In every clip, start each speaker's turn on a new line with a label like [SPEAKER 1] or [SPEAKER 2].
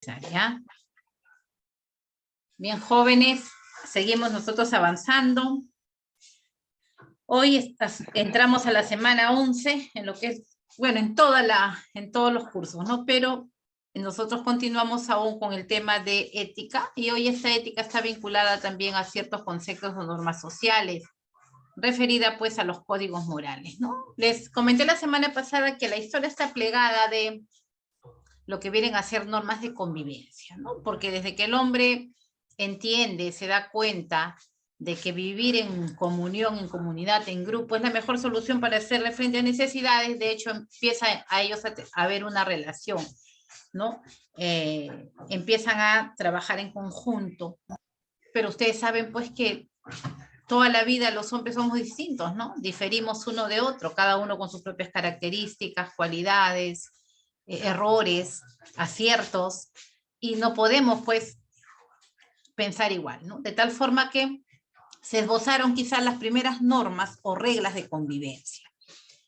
[SPEAKER 1] ¿Ya? Bien, jóvenes, seguimos nosotros avanzando. Hoy entramos a la semana 11, en lo que es, bueno, en todos los cursos, ¿no? Pero nosotros continuamos aún con el tema de ética, y hoy esta ética está vinculada también a ciertos conceptos o normas sociales, referida pues a los códigos morales, ¿no? Les comenté la semana pasada que la historia está plegada de lo que vienen a ser normas de convivencia, ¿no? Porque desde que el hombre entiende, se da cuenta de que vivir en comunión, en comunidad, en grupo, es la mejor solución para hacerle frente a necesidades, de hecho empieza a ellos a ver una relación, ¿no? Empiezan a trabajar en conjunto, pero ustedes saben pues que toda la vida los hombres somos distintos, ¿no? Diferimos uno de otro, cada uno con sus propias características, cualidades, errores, aciertos, y no podemos pues pensar igual, ¿no? De tal forma que se esbozaron quizás las primeras normas o reglas de convivencia.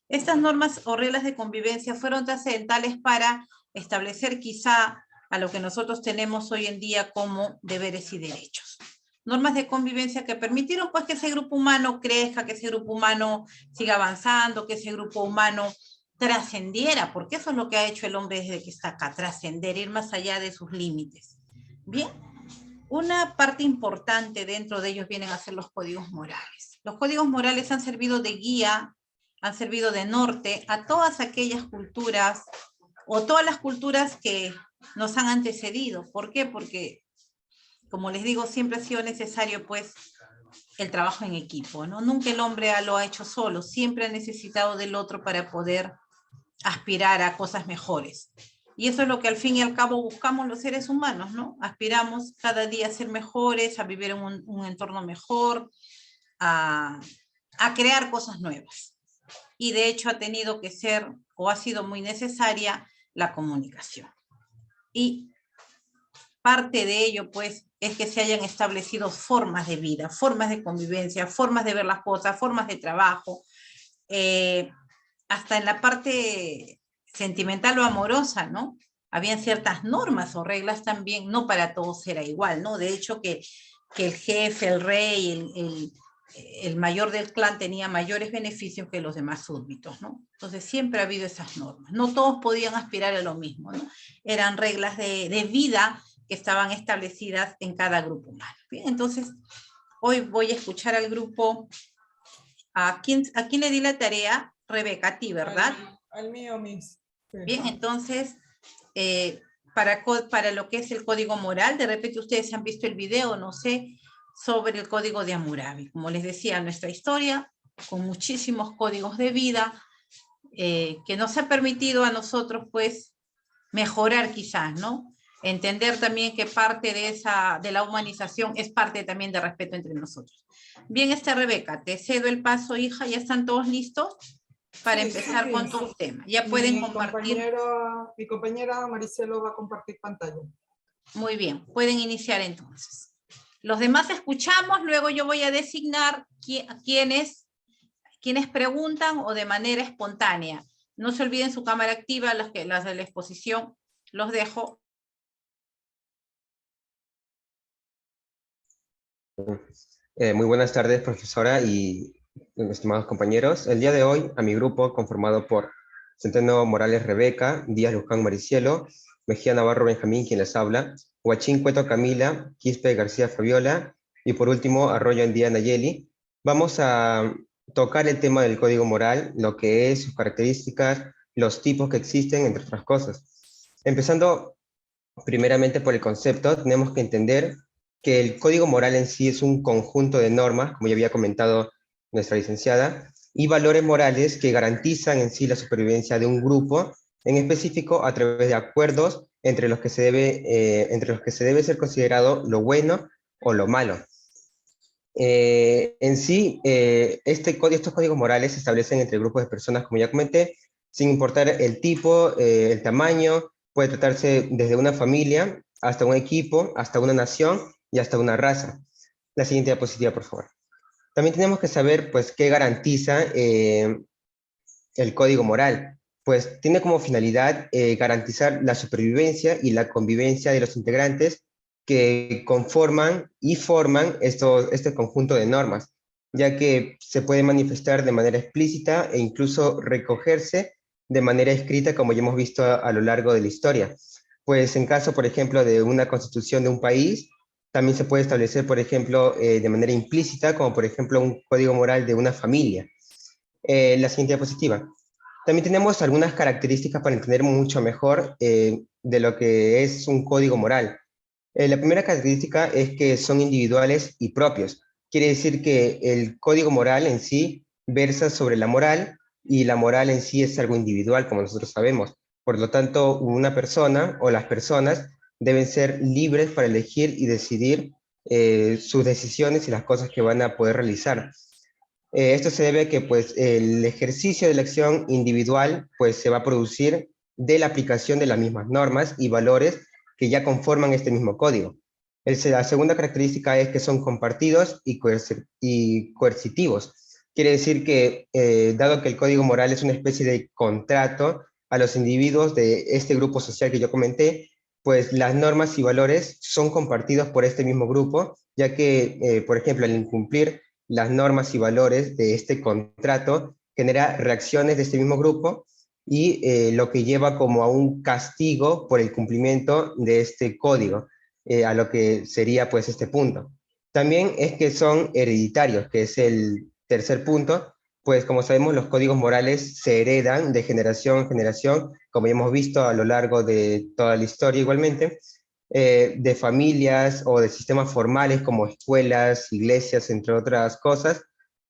[SPEAKER 1] Estas normas o reglas de convivencia fueron trascendentales para establecer quizá a lo que nosotros tenemos hoy en día como deberes y derechos. Normas de convivencia que permitieron pues que ese grupo humano crezca, que ese grupo humano siga avanzando, que ese grupo humano trascendiera, porque eso es lo que ha hecho el hombre desde que está acá, trascender, ir más allá de sus límites. Bien, una parte importante dentro de ellos vienen a ser los códigos morales. Los códigos morales han servido de guía, han servido de norte a todas aquellas culturas o todas las culturas que nos han antecedido. ¿Por qué? Porque, como les digo, siempre ha sido necesario pues el trabajo en equipo, ¿no? Nunca el hombre lo ha hecho solo, siempre ha necesitado del otro para poder aspirar a cosas mejores. Y eso es lo que al fin y al cabo buscamos los seres humanos, ¿no? Aspiramos cada día a ser mejores, a vivir en un entorno mejor, a crear cosas nuevas. Y de hecho ha tenido que ser, o ha sido muy necesaria, la comunicación. Y parte de ello, pues, es que se hayan establecido formas de vida, formas de convivencia, formas de ver las cosas, formas de trabajo, hasta en la parte sentimental o amorosa, ¿no? Habían ciertas normas o reglas también, no para todos era igual, ¿no? De hecho, que el jefe, el rey, el mayor del clan tenía mayores beneficios que los demás súbditos, ¿no? Entonces siempre ha habido esas normas. No todos podían aspirar a lo mismo, ¿no? Eran reglas de vida que estaban establecidas en cada grupo humano. Bien, entonces, hoy voy a escuchar al grupo. ¿A quién le di la tarea? Rebeca, a ti, ¿verdad?
[SPEAKER 2] Al mío, Miss. Sí.
[SPEAKER 1] Bien, entonces, para lo que es el código moral, de repente ustedes han visto el video, no sé, sobre el código de Hammurabi. Como les decía, nuestra historia, con muchísimos códigos de vida, que nos ha permitido a nosotros, pues, mejorar quizás, ¿no? Entender también que parte de la humanización es parte también de respeto entre nosotros. Bien, Rebeca, te cedo el paso, hija, ¿ya están todos listos? Para empezar con tu tema. Ya pueden compartir.
[SPEAKER 2] Mi compañera Maricelo va a compartir pantalla.
[SPEAKER 1] Muy bien, pueden iniciar entonces. Los demás escuchamos, luego yo voy a designar quienes preguntan o de manera espontánea. No se olviden su cámara activa, las de la exposición, los dejo.
[SPEAKER 3] Muy buenas tardes, profesora y estimados compañeros. El día de hoy, a mi grupo, conformado por Centeno Morales Rebeca, Díaz Luján Maricielo, Mejía Navarro Benjamín, quien les habla, Huachín Cueto Camila, Quispe García Fabiola, y por último, Arroyo Andía Nayeli, vamos a tocar el tema del código moral, lo que es, sus características, los tipos que existen, entre otras cosas. Empezando primeramente por el concepto, tenemos que entender que el código moral en sí es un conjunto de normas, como ya había comentado nuestra licenciada, y valores morales que garantizan en sí la supervivencia de un grupo, en específico a través de acuerdos entre los que se debe ser considerado lo bueno o lo malo. En sí, estos códigos morales se establecen entre grupos de personas, como ya comenté, sin importar el tipo, el tamaño, puede tratarse desde una familia hasta un equipo, hasta una nación y hasta una raza. La siguiente diapositiva, por favor. También tenemos que saber, pues, qué garantiza el código moral, pues tiene como finalidad garantizar la supervivencia y la convivencia de los integrantes que conforman y forman este conjunto de normas, ya que se puede manifestar de manera explícita e incluso recogerse de manera escrita, como ya hemos visto a lo largo de la historia. Pues en caso, por ejemplo, de una constitución de un país, también se puede establecer, por ejemplo, de manera implícita, como por ejemplo un código moral de una familia. La siguiente diapositiva. También tenemos algunas características para entender mucho mejor de lo que es un código moral. La primera característica es que son individuales y propios. Quiere decir que el código moral en sí versa sobre la moral y la moral en sí es algo individual, como nosotros sabemos. Por lo tanto, una persona o las personas deben ser libres para elegir y decidir sus decisiones y las cosas que van a poder realizar. Esto se debe a que pues, el ejercicio de la acción individual pues, se va a producir de la aplicación de las mismas normas y valores que ya conforman este mismo código. La segunda característica es que son compartidos y coercitivos. Quiere decir que, dado que el código moral es una especie de contrato a los individuos de este grupo social que yo comenté, pues las normas y valores son compartidos por este mismo grupo, ya que, por ejemplo, al incumplir las normas y valores de este contrato genera reacciones de este mismo grupo y lo que lleva como a un castigo por el cumplimiento de este código, a lo que sería pues este punto. También es que son hereditarios, que es el tercer punto, pues como sabemos los códigos morales se heredan de generación en generación, como ya hemos visto a lo largo de toda la historia igualmente, de familias o de sistemas formales como escuelas, iglesias, entre otras cosas,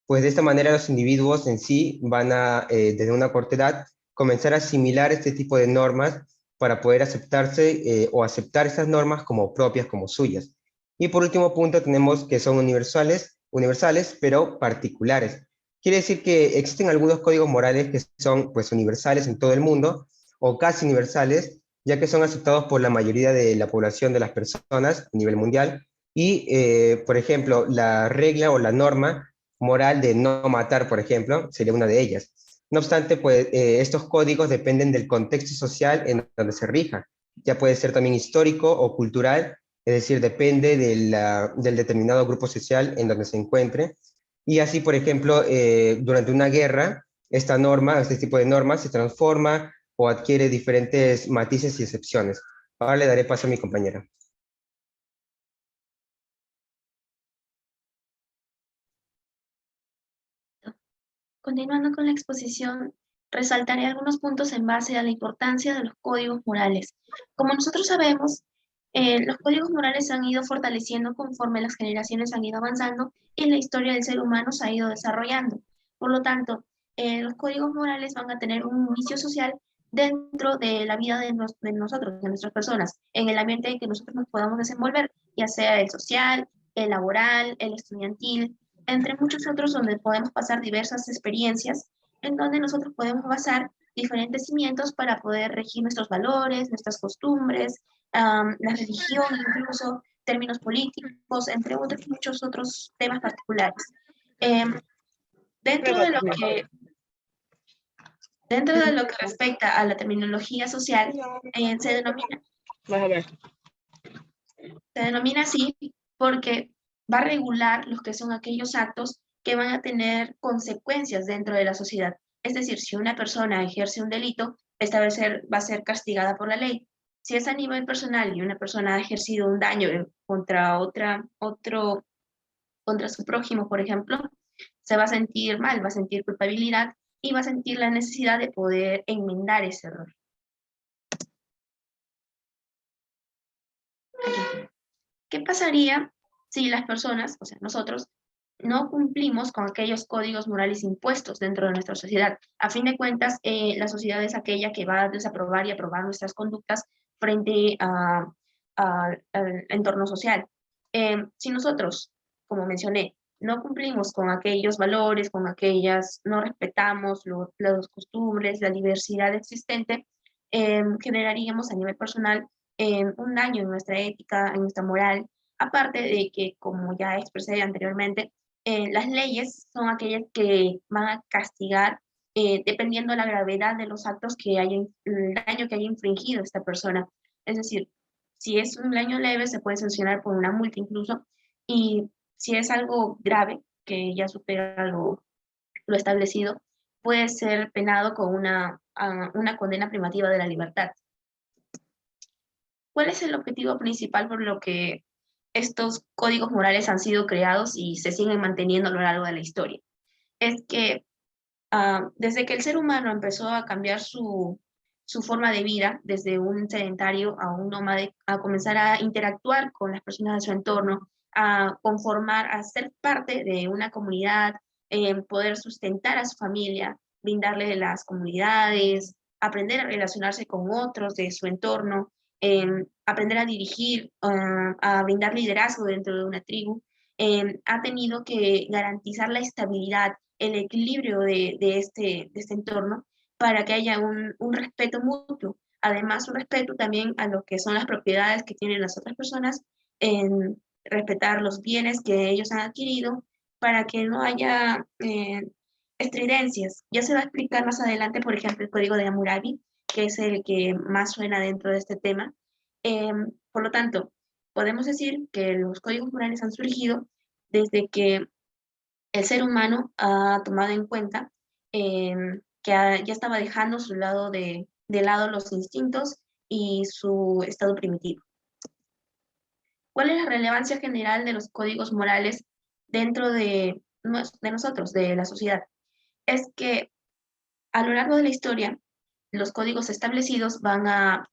[SPEAKER 3] pues de esta manera los individuos en sí van a, desde una corta edad, comenzar a asimilar este tipo de normas para poder aceptarse o aceptar esas normas como propias, como suyas. Y por último punto tenemos que son universales, pero particulares. Quiere decir que existen algunos códigos morales que son pues universales en todo el mundo o casi universales, ya que son aceptados por la mayoría de la población de las personas a nivel mundial. Y, por ejemplo, la regla o la norma moral de no matar, por ejemplo, sería una de ellas. No obstante, pues estos códigos dependen del contexto social en donde se rija. Ya puede ser también histórico o cultural, es decir, depende del determinado grupo social en donde se encuentre. Y así, por ejemplo, durante una guerra, esta norma, este tipo de norma se transforma o adquiere diferentes matices y excepciones. Ahora le daré paso a mi compañera.
[SPEAKER 4] Continuando con la exposición, resaltaré algunos puntos en base a la importancia de los códigos morales. Como nosotros sabemos, los códigos morales se han ido fortaleciendo conforme las generaciones han ido avanzando y la historia del ser humano se ha ido desarrollando. Por lo tanto, los códigos morales van a tener un inicio social dentro de la vida de nosotros, de nuestras personas, en el ambiente en que nosotros nos podamos desenvolver, ya sea el social, el laboral, el estudiantil, entre muchos otros donde podemos pasar diversas experiencias, en donde nosotros podemos basar diferentes cimientos para poder regir nuestros valores, nuestras costumbres, la religión, incluso términos políticos, entre otros muchos otros temas particulares. Dentro de lo que respecta a la terminología social, se denomina así porque va a regular los que son aquellos actos que van a tener consecuencias dentro de la sociedad. Es decir, si una persona ejerce un delito, esta va a ser castigada por la ley. Si es a nivel personal y una persona ha ejercido un daño contra contra su prójimo, por ejemplo, se va a sentir mal, va a sentir culpabilidad y va a sentir la necesidad de poder enmendar ese error. Aquí. ¿Qué pasaría si las personas, o sea, nosotros, no cumplimos con aquellos códigos morales impuestos dentro de nuestra sociedad? A fin de cuentas, la sociedad es aquella que va a desaprobar y aprobar nuestras conductas frente al entorno social. Si nosotros, como mencioné, no cumplimos con aquellos valores, no respetamos las costumbres, la diversidad existente, generaríamos a nivel personal un daño en nuestra ética, en nuestra moral, aparte de que, como ya expresé anteriormente, las leyes son aquellas que van a castigar dependiendo de la gravedad de los actos que haya, el daño que haya infringido esta persona. Es decir, si es un daño leve, se puede sancionar por una multa incluso, y si es algo grave, que ya supera lo establecido, puede ser penado con una condena privativa de la libertad. ¿Cuál es el objetivo principal por lo que estos códigos morales han sido creados y se siguen manteniendo a lo largo de la historia? Es que desde que el ser humano empezó a cambiar su forma de vida, desde un sedentario a un nómade, a comenzar a interactuar con las personas de su entorno, a conformar, a ser parte de una comunidad, poder sustentar a su familia, brindarle las comunidades, aprender a relacionarse con otros de su entorno, aprender a dirigir, a brindar liderazgo dentro de una tribu, ha tenido que garantizar la estabilidad, el equilibrio de este entorno para que haya un respeto mutuo. Además, un respeto también a lo que son las propiedades que tienen las otras personas, en respetar los bienes que ellos han adquirido para que no haya estridencias. Ya se va a explicar más adelante, por ejemplo, el código de Hammurabi, que es el que más suena dentro de este tema. Por lo tanto, podemos decir que los códigos morales han surgido desde que el ser humano ha tomado en cuenta que ya estaba dejando de lado los instintos y su estado primitivo. ¿Cuál es la relevancia general de los códigos morales dentro de nosotros, de la sociedad? Es que a lo largo de la historia, los códigos establecidos van a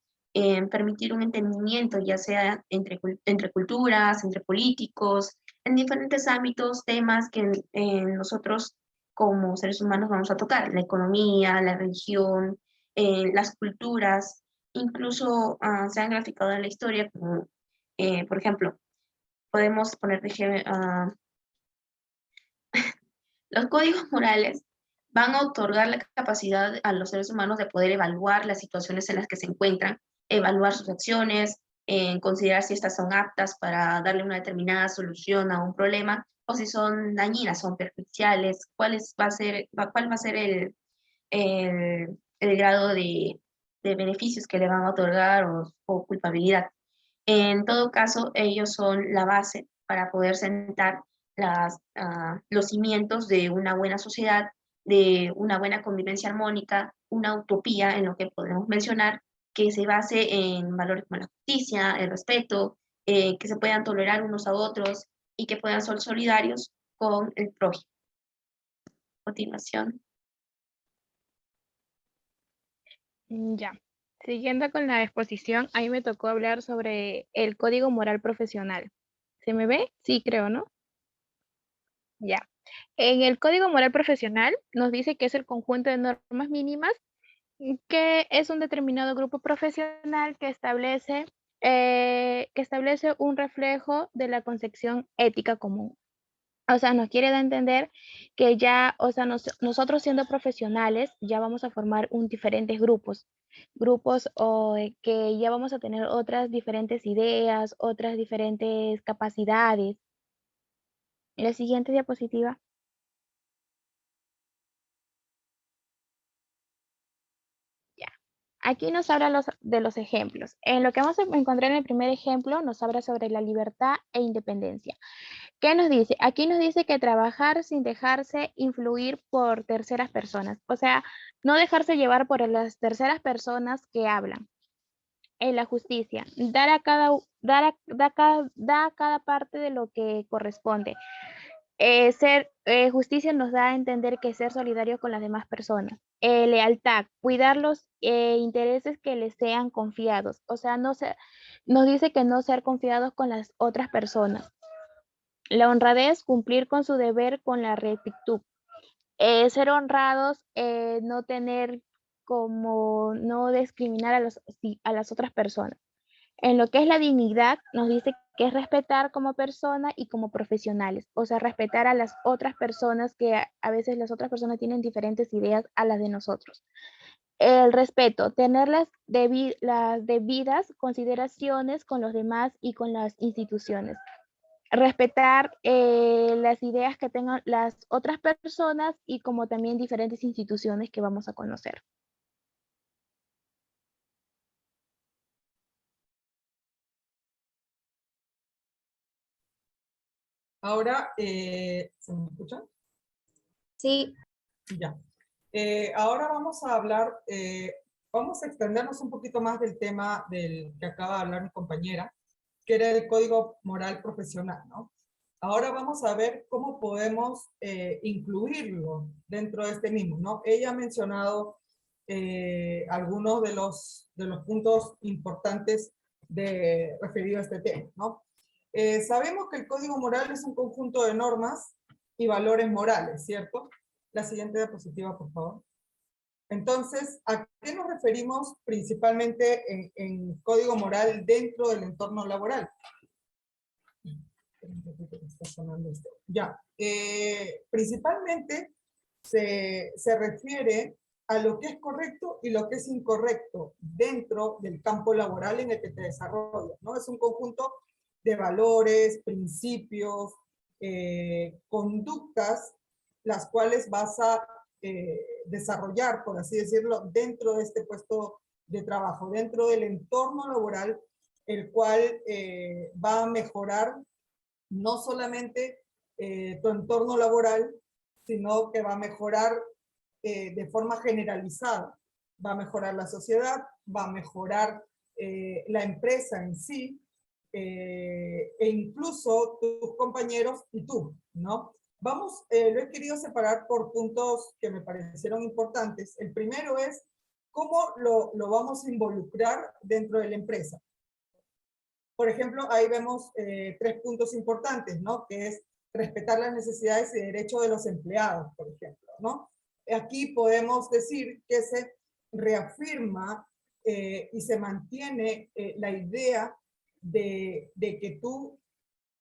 [SPEAKER 4] permitir un entendimiento, ya sea entre culturas, entre políticos, en diferentes ámbitos, temas que nosotros como seres humanos vamos a tocar, la economía, la religión, las culturas, incluso se han graficado en la historia como, por ejemplo, podemos poner de ejemplo, los códigos morales van a otorgar la capacidad a los seres humanos de poder evaluar las situaciones en las que se encuentran, evaluar sus acciones, considerar si estas son aptas para darle una determinada solución a un problema o si son dañinas, son perjudiciales, cuál va a ser el grado de beneficios que le van a otorgar o culpabilidad. En todo caso, ellos son la base para poder sentar los cimientos de una buena sociedad, de una buena convivencia armónica, una utopía en lo que podemos mencionar, que se base en valores como la justicia, el respeto, que se puedan tolerar unos a otros y que puedan ser solidarios con el prójimo. A continuación.
[SPEAKER 5] Ya. Siguiendo con la exposición, ahí me tocó hablar sobre el código moral profesional. ¿Se me ve? Sí, creo, ¿no? Ya. En el código moral profesional nos dice que es el conjunto de normas mínimas que es un determinado grupo profesional que establece un reflejo de la concepción ética común. O sea, nos quiere dar a entender que ya, o sea, nosotros siendo profesionales ya vamos a formar diferentes grupos que ya vamos a tener otras diferentes ideas, otras diferentes capacidades. La siguiente diapositiva. Ya. Aquí nos habla de los ejemplos. En lo que vamos a encontrar en el primer ejemplo, nos habla sobre la libertad e independencia. ¿Qué nos dice? Aquí nos dice que trabajar sin dejarse influir por terceras personas. O sea, no dejarse llevar por las terceras personas que hablan. En la justicia, dar a cada parte de lo que corresponde. Justicia nos da a entender que ser solidario con las demás personas. Lealtad, cuidar los intereses que les sean confiados. O sea, nos dice que no ser confiados con las otras personas. La honradez, cumplir con su deber con la rectitud. Ser honrados, no tener no discriminar a las otras personas. En lo que es la dignidad, nos dice que es respetar como persona y como profesionales, o sea, respetar a las otras personas que a veces las otras personas tienen diferentes ideas a las de nosotros. El respeto, tener las debidas consideraciones con los demás y con las instituciones. respetar las ideas que tengan las otras personas y como también diferentes instituciones que vamos a conocer.
[SPEAKER 2] Ahora, ¿se me escucha?
[SPEAKER 6] Sí,
[SPEAKER 2] Ya. Ahora vamos a hablar, vamos a extendernos un poquito más del tema del que acaba de hablar mi compañera, que era el código moral profesional, ¿no? Ahora vamos a ver cómo podemos incluirlo dentro de este mismo, ¿no? Ella ha mencionado algunos de los puntos importantes referidos a este tema, ¿no? Sabemos que el código moral es un conjunto de normas y valores morales, ¿cierto? La siguiente diapositiva, por favor. Entonces, ¿a qué nos referimos principalmente en código moral dentro del entorno laboral? Ya, principalmente se refiere a lo que es correcto y lo que es incorrecto dentro del campo laboral en el que te desarrollas, ¿no? Es un conjunto de valores, principios, conductas, las cuales vas a desarrollar, por así decirlo, dentro de este puesto de trabajo, dentro del entorno laboral, el cual va a mejorar no solamente tu entorno laboral, sino que va a mejorar de forma generalizada. Va a mejorar la sociedad, va a mejorar la empresa en sí, e incluso tus compañeros y tú, ¿no? Vamos, lo he querido separar por puntos que me parecieron importantes. El primero es cómo lo vamos a involucrar dentro de la empresa. Por ejemplo, ahí vemos 3 puntos importantes, ¿no? Que es respetar las necesidades y derechos de los empleados, por ejemplo, ¿no? Aquí podemos decir que se reafirma y se mantiene la idea de que tú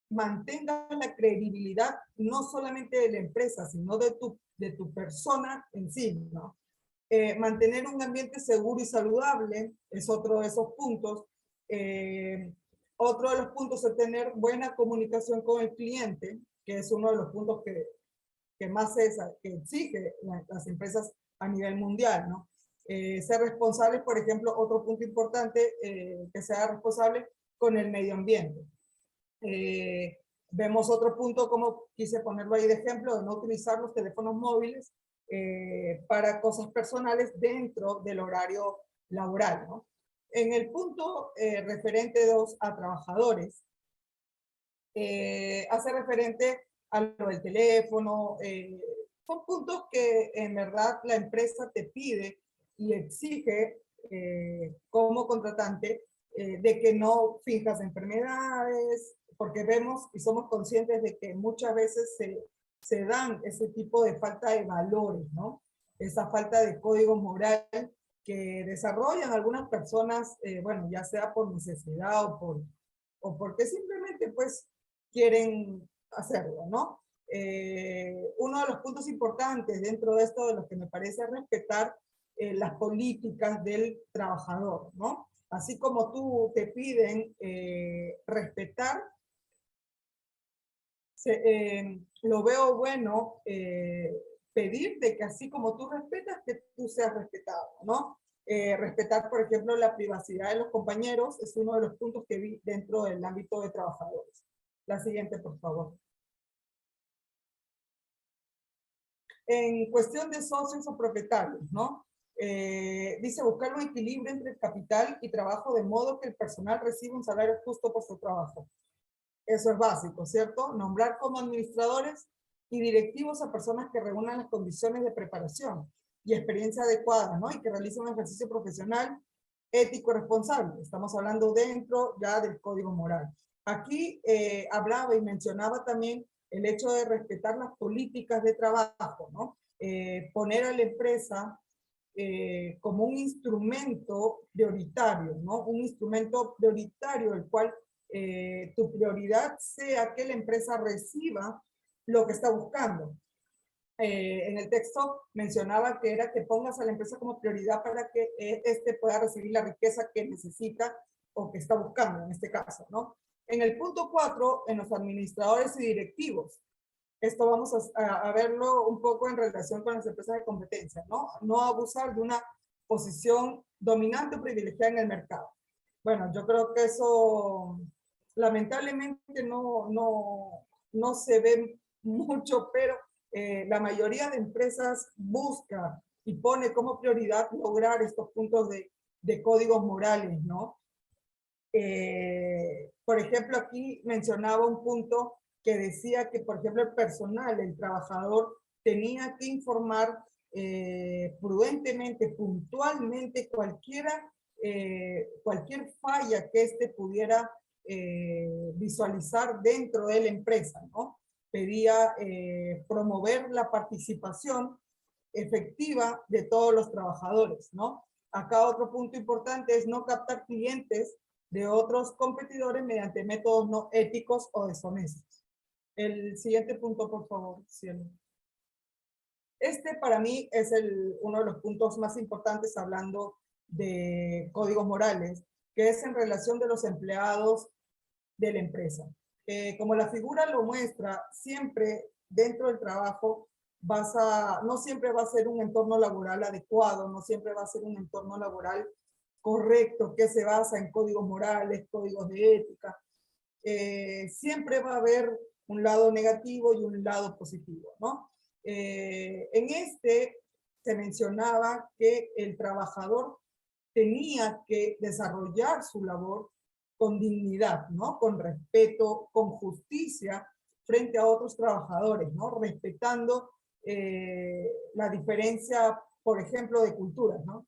[SPEAKER 2] mantengas la credibilidad no solamente de la empresa, sino de tu persona en sí, ¿no? Mantener un ambiente seguro y saludable es otro de esos puntos. Otro de los puntos es tener buena comunicación con el cliente, que es uno de los puntos que más que exige las empresas a nivel mundial, ¿no? Ser responsables, por ejemplo, otro punto importante, que sea responsable con el medio ambiente. Vemos otro punto, como quise ponerlo ahí de ejemplo, de no utilizar los teléfonos móviles para cosas personales dentro del horario laboral, ¿no? En el punto referente 2 a trabajadores, hace referente a lo del teléfono, son puntos que en verdad la empresa te pide y exige como contratante de que no finjas enfermedades, porque vemos y somos conscientes de que muchas veces se dan ese tipo de falta de valores, ¿no? Esa falta de código moral que desarrollan algunas personas, bueno, ya sea por necesidad o porque simplemente pues quieren hacerlo, ¿no? Uno de los puntos importantes dentro de esto, de lo que me parece, es respetar las políticas del trabajador, ¿no? Así como tú te piden respetar, lo veo bueno pedir de que así como tú respetas, que tú seas respetado, ¿no? Respetar, por ejemplo, la privacidad de los compañeros es uno de los puntos que vi dentro del ámbito de trabajadores. La siguiente, por favor. En cuestión de socios o propietarios, ¿no? Dice buscar un equilibrio entre el capital y trabajo de modo que el personal reciba un salario justo por su trabajo. Eso es básico, ¿cierto? Nombrar como administradores y directivos a personas que reúnan las condiciones de preparación y experiencia adecuada, ¿no? Y que realicen un ejercicio profesional, ético y responsable. Estamos hablando dentro ya del código moral. Aquí hablaba y mencionaba también el hecho de respetar las políticas de trabajo, ¿no? Poner a la empresa como un instrumento prioritario, ¿no? Un instrumento prioritario, el cual tu prioridad sea que la empresa reciba lo que está buscando. En el texto mencionaba que era que pongas a la empresa como prioridad para que éste pueda recibir la riqueza que necesita o que está buscando en este caso, ¿no? En el punto 4, en los administradores y directivos. Esto vamos a verlo un poco en relación con las empresas de competencia, ¿no? No abusar de una posición dominante o privilegiada en el mercado. Bueno, yo creo que eso lamentablemente no se ve mucho, pero la mayoría de empresas busca y pone como prioridad lograr estos puntos de códigos morales, ¿no? Por ejemplo, aquí mencionaba un punto que decía que, por ejemplo, el personal, el trabajador, tenía que informar prudentemente, puntualmente, cualquier falla que éste pudiera visualizar dentro de la empresa, ¿no? Pedía promover la participación efectiva de todos los trabajadores, ¿no? Acá otro punto importante es no captar clientes de otros competidores mediante métodos no éticos o deshonestos. El siguiente punto, por favor, Cielo. Este para mí es uno de los puntos más importantes hablando de códigos morales, que es en relación de los empleados de la empresa. Como la figura lo muestra, siempre dentro del trabajo no siempre va a ser un entorno laboral adecuado, no siempre va a ser un entorno laboral correcto, que se basa en códigos morales, códigos de ética. Siempre va a haber un lado negativo y un lado positivo, ¿no? En este se mencionaba que el trabajador tenía que desarrollar su labor con dignidad, ¿no? Con respeto, con justicia frente a otros trabajadores, ¿no? Respetando la diferencia, por ejemplo, de culturas, ¿no?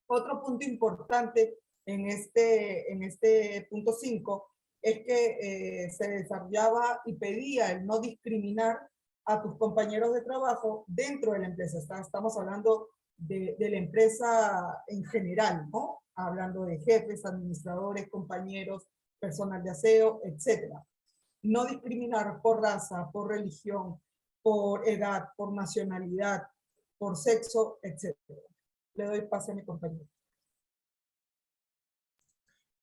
[SPEAKER 2] Otro punto importante en este punto 5 es que se desarrollaba y pedía el no discriminar a tus compañeros de trabajo dentro de la empresa. Estamos hablando de la empresa en general, ¿no? Hablando de jefes, administradores, compañeros, personal de aseo, etc. No discriminar por raza, por religión, por edad, por nacionalidad, por sexo, etc. Le doy pase a mi compañero.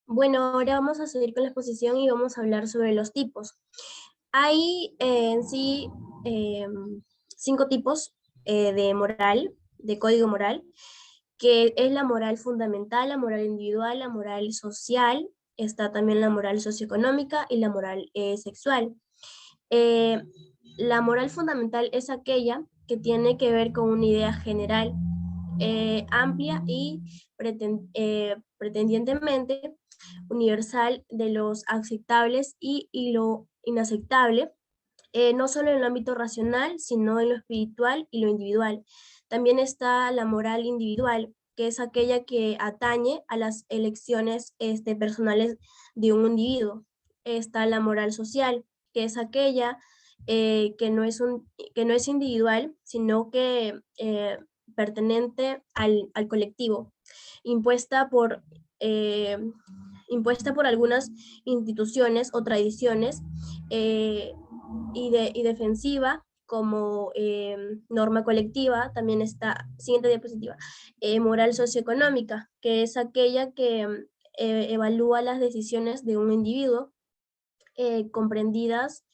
[SPEAKER 6] Bueno, ahora vamos a seguir con la exposición y vamos a hablar sobre los tipos. Hay en sí 5 tipos de moral, de código moral, que es la moral fundamental, la moral individual, la moral social, está también la moral socioeconómica y la moral sexual. La moral fundamental es aquella que tiene que ver con una idea general, amplia y pretendientemente universal de los aceptables y lo inaceptable, no solo en el ámbito racional, sino en lo espiritual y lo individual. También está la moral individual, que es aquella que atañe a las elecciones personales de un individuo. Está la moral social, que es aquella que no es individual, sino que pertenente al colectivo, impuesta por algunas instituciones o tradiciones y defensiva como norma colectiva. También está, siguiente diapositiva, moral socioeconómica, que es aquella que evalúa las decisiones de un individuo comprendidas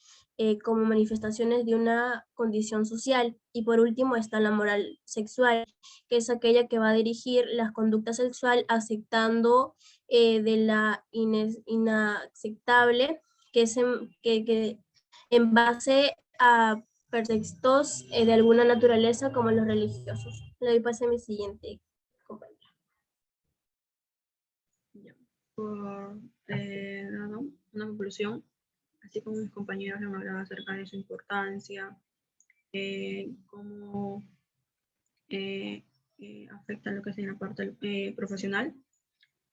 [SPEAKER 6] como manifestaciones de una condición social. Y por último está la moral sexual, que es aquella que va a dirigir las conductas sexuales aceptando de la inaceptable, que es que en base a pretextos de alguna naturaleza como los religiosos. Le doy pase a mi siguiente compañera.
[SPEAKER 7] Por una conclusión, así como mis compañeros han hablado acerca de su importancia, cómo afecta lo que es en la parte profesional,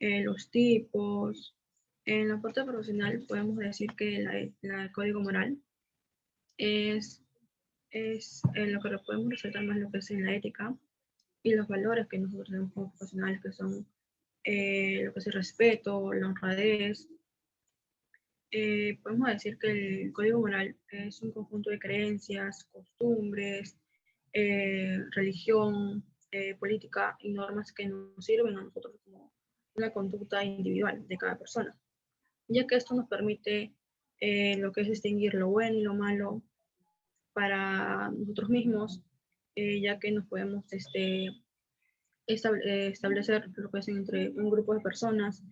[SPEAKER 7] los tipos. En la parte profesional podemos decir que el código moral es lo que podemos resaltar más lo que es en la ética y los valores que nosotros tenemos como profesionales, que son lo que es el respeto, la honradez. Podemos decir que el código moral es un conjunto de creencias, costumbres, religión, política y normas que nos sirven a nosotros como una conducta individual de cada persona. ya que esto nos permite lo que es distinguir lo bueno y lo malo para nosotros mismos, ya que nos podemos establecer lo que es entre un grupo de personas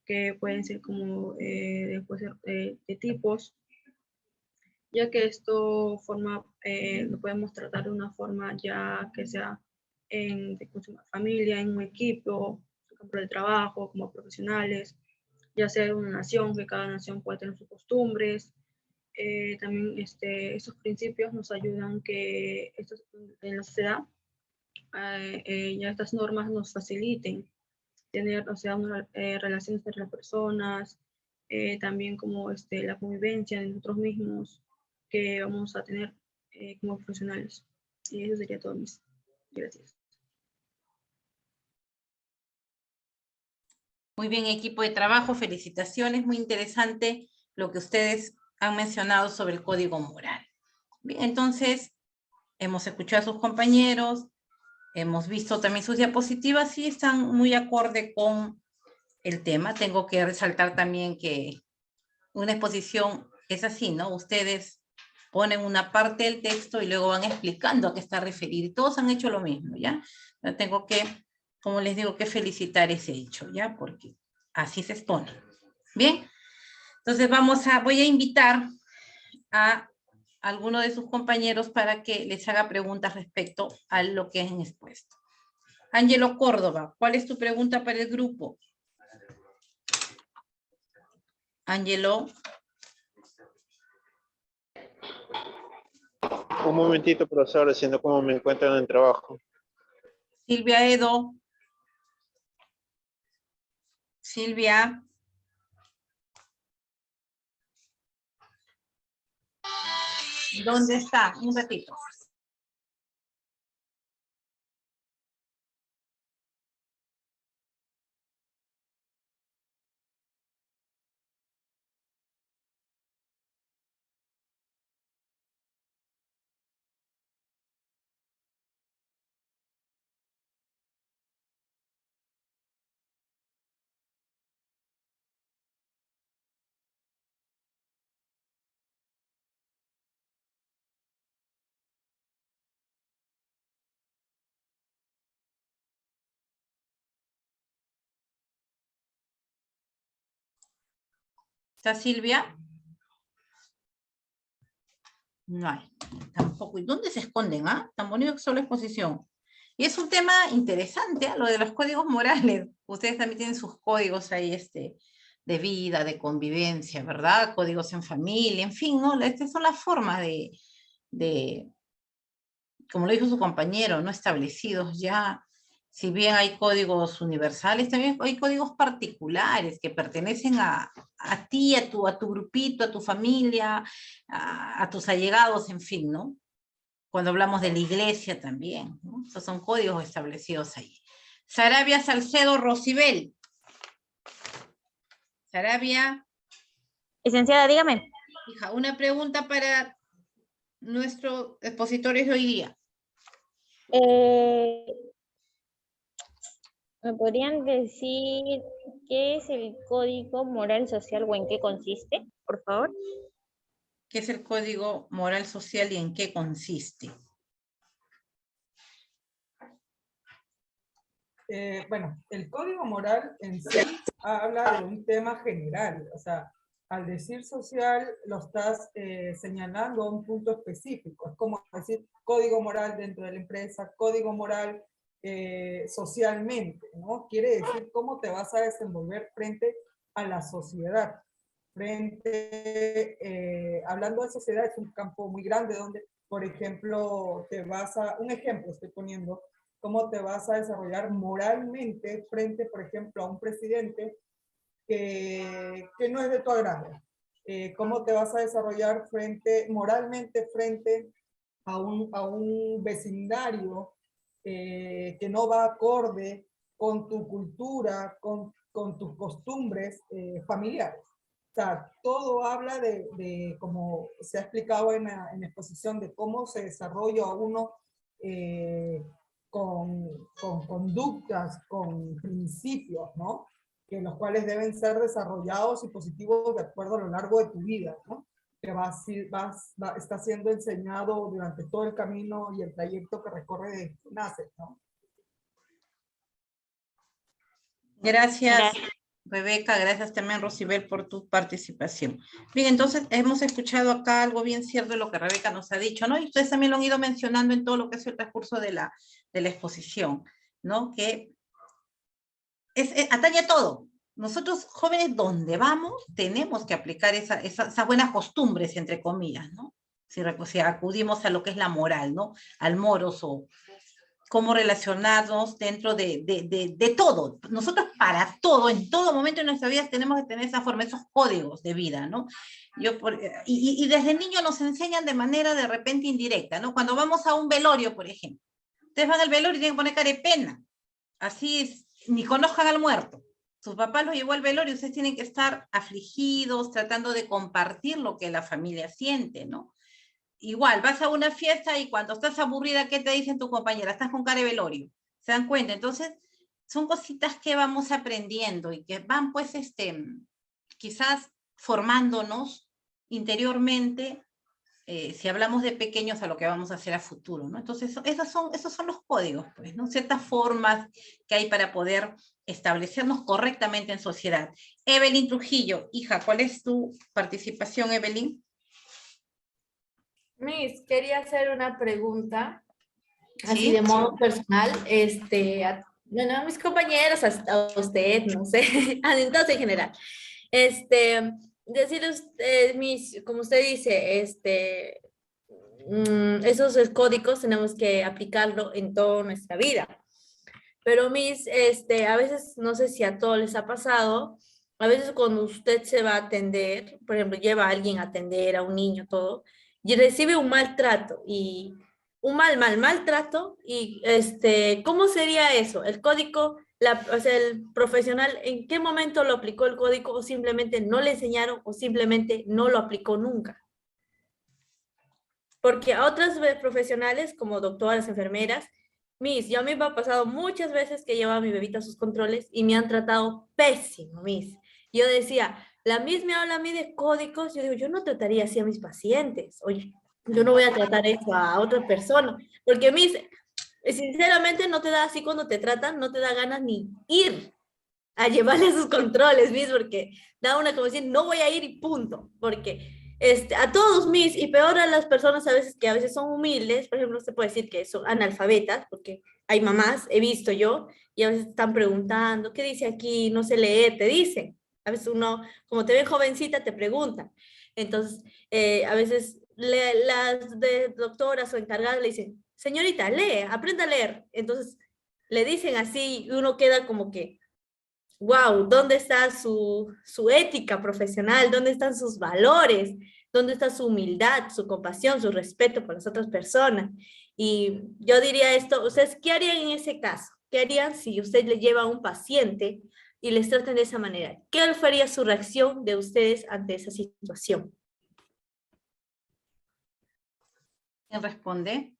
[SPEAKER 7] que pueden ser como puede ser, de tipos, ya que esto lo podemos tratar de una forma ya que sea con una familia, en un equipo, en campo de trabajo, como profesionales, ya sea en una nación, que cada nación puede tener sus costumbres. También estos principios nos ayudan que en la sociedad ya estas normas nos faciliten tener, o sea, una, relaciones entre las personas, también como la convivencia de nosotros mismos que vamos a tener como profesionales. Y eso sería todo, mis. Gracias.
[SPEAKER 1] Muy bien, equipo de trabajo, felicitaciones, muy interesante lo que ustedes han mencionado sobre el código moral. Bien, entonces, hemos escuchado a sus compañeros, hemos visto también sus diapositivas y están muy acorde con el tema. Tengo que resaltar también que una exposición es así, ¿no? Ustedes ponen una parte del texto y luego van explicando a qué está referido. Y todos han hecho lo mismo, ¿ya? Yo tengo que, como les digo, que felicitar ese hecho, ¿ya? Porque así se expone. Bien, entonces voy a invitar a alguno de sus compañeros para que les haga preguntas respecto a lo que han expuesto. Ángelo Córdoba, ¿cuál es tu pregunta para el grupo? Ángelo.
[SPEAKER 8] Un momentito, profesor, haciendo como me encuentro en el trabajo.
[SPEAKER 1] Silvia Edo. Silvia. ¿Dónde está? Un ratito. ¿Está Silvia? No hay, tampoco. ¿Y dónde se esconden? Tan bonito que solo exposición. Y es un tema interesante, lo de los códigos morales. Ustedes también tienen sus códigos ahí, de vida, de convivencia, ¿verdad? Códigos en familia, en fin, ¿no? Estas son las formas de, como lo dijo su compañero, ¿no? Establecidos ya. Si bien hay códigos universales, también hay códigos particulares que pertenecen a ti, a tu grupito, a tu familia, a tus allegados, en fin, ¿no? Cuando hablamos de la iglesia también, ¿no? Esos son códigos establecidos ahí. Sarabia Salcedo Rosibel. Sarabia.
[SPEAKER 5] Licenciada, dígame.
[SPEAKER 1] Hija, una pregunta para nuestros expositores de hoy día.
[SPEAKER 5] ¿Me podrían decir qué es el Código Moral Social o en qué consiste, por favor?
[SPEAKER 1] ¿Qué es el Código Moral Social y en qué consiste?
[SPEAKER 2] Bueno, el código moral en sí habla de un tema general, o sea, al decir social lo estás señalando a un punto específico, es como decir código moral dentro de la empresa, código moral socialmente, ¿no? Quiere decir cómo te vas a desenvolver frente a la sociedad. Hablando de sociedad, es un campo muy grande donde, por ejemplo, un ejemplo estoy poniendo, cómo te vas a desarrollar moralmente frente, por ejemplo, a un presidente que no es de tu agrado. Cómo te vas a desarrollar moralmente frente a un vecindario que no va acorde con tu cultura, con tus costumbres familiares. O sea, todo habla de como se ha explicado en la exposición, de cómo se desarrolla uno con conductas, con principios, ¿no? que los cuales deben ser desarrollados y positivos de acuerdo a lo largo de tu vida, ¿no? Que está siendo enseñado durante todo el camino y el trayecto que recorre desde que nace, ¿no?
[SPEAKER 1] Gracias, Rebeca, gracias también, Rosibel, por tu participación. Bien, entonces hemos escuchado acá algo bien cierto de lo que Rebeca nos ha dicho, ¿no? Y ustedes también lo han ido mencionando en todo lo que es el transcurso de la exposición, ¿no? Que atañe a todo. Nosotros, jóvenes, donde vamos, tenemos que aplicar esas buenas costumbres, entre comillas, ¿no? Si acudimos a lo que es la moral, ¿no? Al moros o cómo relacionarnos dentro de todo. Nosotros para todo, en todo momento de nuestra vida tenemos que tener esa forma, esos códigos de vida, ¿no? Y desde niño nos enseñan de manera de repente indirecta, ¿no? Cuando vamos a un velorio, por ejemplo, ustedes van al velorio y tienen que poner cara de pena, así es, ni conozcan al muerto. Sus papás los llevó al velorio, ustedes tienen que estar afligidos, tratando de compartir lo que la familia siente, ¿no? Igual, vas a una fiesta y cuando estás aburrida, ¿qué te dicen tu compañera? Estás con cara de velorio. ¿Se dan cuenta? Entonces, son cositas que vamos aprendiendo y que van, pues, quizás formándonos interiormente, si hablamos de pequeños, a lo que vamos a hacer a futuro, ¿no? Entonces, esos son los códigos, pues, ¿no? Ciertas formas que hay para poder establecernos correctamente en sociedad. Evelyn Trujillo, hija, ¿cuál es tu participación, Evelyn?
[SPEAKER 9] Miss, quería hacer una pregunta, así
[SPEAKER 1] ¿Sí?
[SPEAKER 9] de modo personal, bueno, a mis compañeros, a usted, no sé, entonces en general, decirles, como usted dice, esos códigos tenemos que aplicarlo en toda nuestra vida, pero Miss, a veces, no sé si a todos les ha pasado, a veces cuando usted se va a atender, por ejemplo, lleva a alguien a atender, a un niño, todo, y recibe un maltrato, y un maltrato, y ¿cómo sería eso? El código, o sea, el profesional, ¿en qué momento lo aplicó el código o simplemente no le enseñaron o simplemente no lo aplicó nunca? Porque a otras profesionales, como doctoras, enfermeras, Miss, yo a mí me ha pasado muchas veces que llevo a mi bebita a sus controles y me han tratado pésimo, Miss. Yo decía, la Miss me habla a mí de códigos, yo digo, yo no trataría así a mis pacientes, oye, yo no voy a tratar eso a otra persona, porque Miss, sinceramente no te da así cuando te tratan, no te da ganas ni ir a llevarle sus controles, Miss, porque da una como decir, no voy a ir y punto, porque a todos Miss, y peor a las personas a veces que a veces son humildes, por ejemplo, usted puede decir que son analfabetas, porque hay mamás, he visto yo, y a veces están preguntando, ¿qué dice aquí? No sé leer, te dicen. A veces uno, como te ven jovencita, te preguntan. Entonces, a veces las doctoras o encargadas le dicen, señorita, lee, aprenda a leer. Entonces, le dicen así, y uno queda como que, wow, ¿dónde está su ética profesional? ¿Dónde están sus valores? ¿Dónde está su humildad, su compasión, su respeto por las otras personas? Y yo diría esto, ¿ustedes qué harían en ese caso? ¿Qué harían si usted le lleva a un paciente y les tratan de esa manera? ¿Qué sería su reacción de ustedes ante esa situación?
[SPEAKER 1] ¿Quién responde?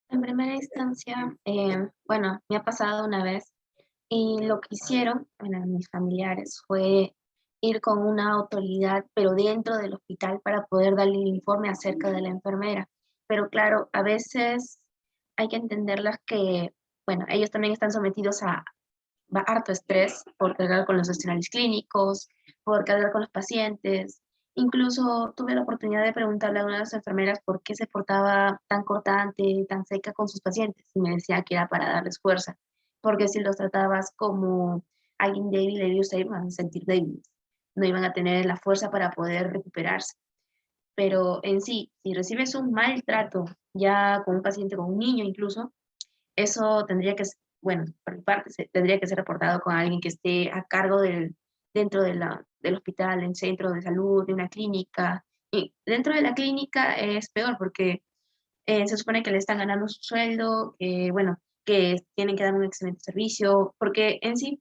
[SPEAKER 4] En primera instancia, bueno, me ha pasado una vez y lo que hicieron, bueno, mis familiares, fue ir con una autoridad, pero dentro del hospital para poder darle el informe acerca de la enfermera. Pero claro, a veces hay que entenderlas que, bueno, ellos también están sometidos a harto estrés por cargar con los escenarios clínicos, por cargar con los pacientes. Incluso tuve la oportunidad de preguntarle a una de las enfermeras por qué se portaba tan cortante, tan seca con sus pacientes, y me decía que era para darles fuerza, porque si los tratabas como alguien débil, ellos se iban a sentir débiles, no iban a tener la fuerza para poder recuperarse. Pero en sí, si recibes un maltrato ya con un paciente, con un niño incluso, eso tendría que, bueno, por mi parte, tendría que ser reportado con alguien que esté a cargo dentro del hospital, en centro de salud, de una clínica. Y dentro de la clínica es peor porque se supone que le están ganando su sueldo, bueno, que tienen que dar un excelente servicio, porque en sí,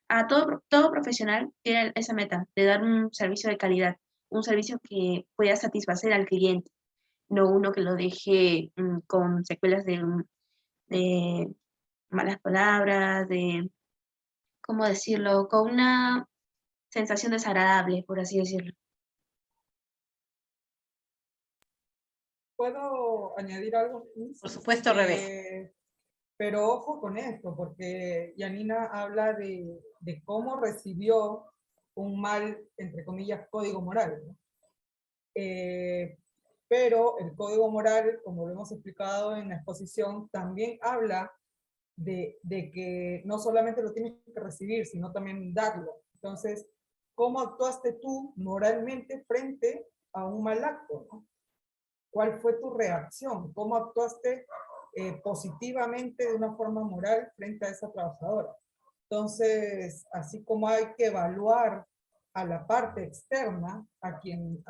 [SPEAKER 4] a todo profesional tiene esa meta de dar un servicio de calidad, un servicio que pueda satisfacer al cliente, no uno que lo deje con secuelas de malas palabras, de, ¿cómo decirlo? Con una sensación desagradable, por así decirlo.
[SPEAKER 2] ¿Puedo añadir algo?
[SPEAKER 1] Por supuesto, Rebeca.
[SPEAKER 2] Pero ojo con esto, porque Yanina habla de cómo recibió un mal, entre comillas, código moral, ¿no? Pero el código moral, como lo hemos explicado en la exposición, también habla de que no solamente lo tienes que recibir, sino también darlo. Entonces, ¿cómo actuaste tú moralmente frente a un mal acto, ¿no? ¿Cuál fue tu reacción? ¿Cómo actuaste positivamente de una forma moral frente a esa trabajadora? Entonces, así como hay que evaluar a la parte externa, a quien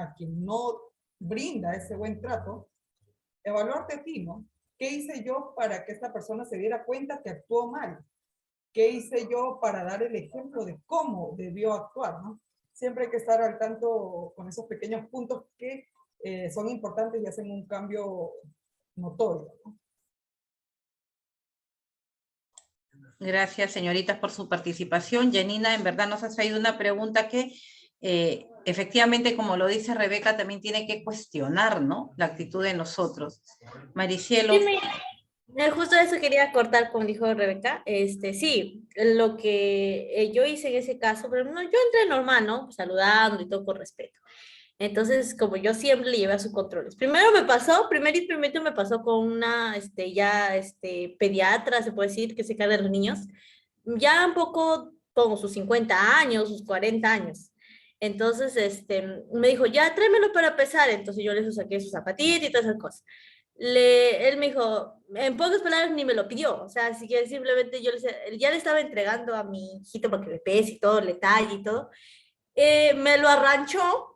[SPEAKER 2] no brinda ese buen trato, evaluarte a ti, ¿no? ¿Qué hice yo para que esta persona se diera cuenta que actuó mal? ¿Qué hice yo para dar el ejemplo de cómo debió actuar, ¿no? Siempre hay que estar al tanto con esos pequeños puntos que son importantes y hacen un cambio notorio, ¿no?
[SPEAKER 1] Gracias, señoritas, por su participación. Janina, en verdad nos has traído una pregunta que efectivamente, como lo dice Rebeca, también tiene que cuestionar, ¿no? La actitud de nosotros. Maricielo.
[SPEAKER 9] Sí, justo eso quería cortar, como dijo Rebeca. Sí, lo que yo hice en ese caso, pero no, yo entré normal, ¿no? Saludando y todo con respeto. Entonces, como yo siempre le llevé a sus controles. Primero me pasó con una, pediatra, se puede decir, que se encarga de los niños, ya un poco, como sus 50 años, sus 40 años. Entonces, me dijo, ya, tráemelo para pesar. Entonces yo le saqué su zapatito y todas esas cosas. Él me dijo, en pocas palabras ni me lo pidió, o sea, así que simplemente ya le estaba entregando a mi hijito para que me pese y todo, le talle y todo. Me lo arranchó,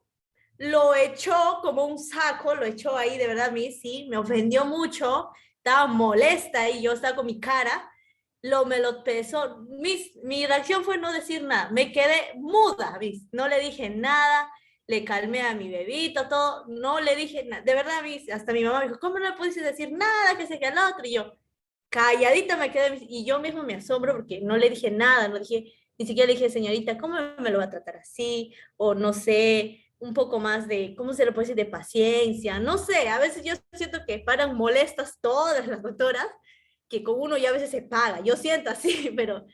[SPEAKER 9] lo echó como un saco, lo echó ahí, de verdad, a mí sí, me ofendió mucho, estaba molesta y yo estaba con mi cara, me lo pesó. Mi reacción fue no decir nada, me quedé muda, ¿vis? No le dije nada, le calmé a mi bebito, todo, no le dije nada, de verdad, ¿vis? Hasta mi mamá me dijo, ¿cómo no le pudiste decir nada, que se quede al otro? Y yo, calladita me quedé, y yo mismo me asombro porque no le dije nada, no dije, ni siquiera le dije, señorita, ¿cómo me lo va a tratar así? O no sé, un poco más de, ¿cómo se le puede decir? De paciencia, no sé, a veces yo siento que paran molestas todas las doctoras, que con uno ya a veces se paga, yo siento así, pero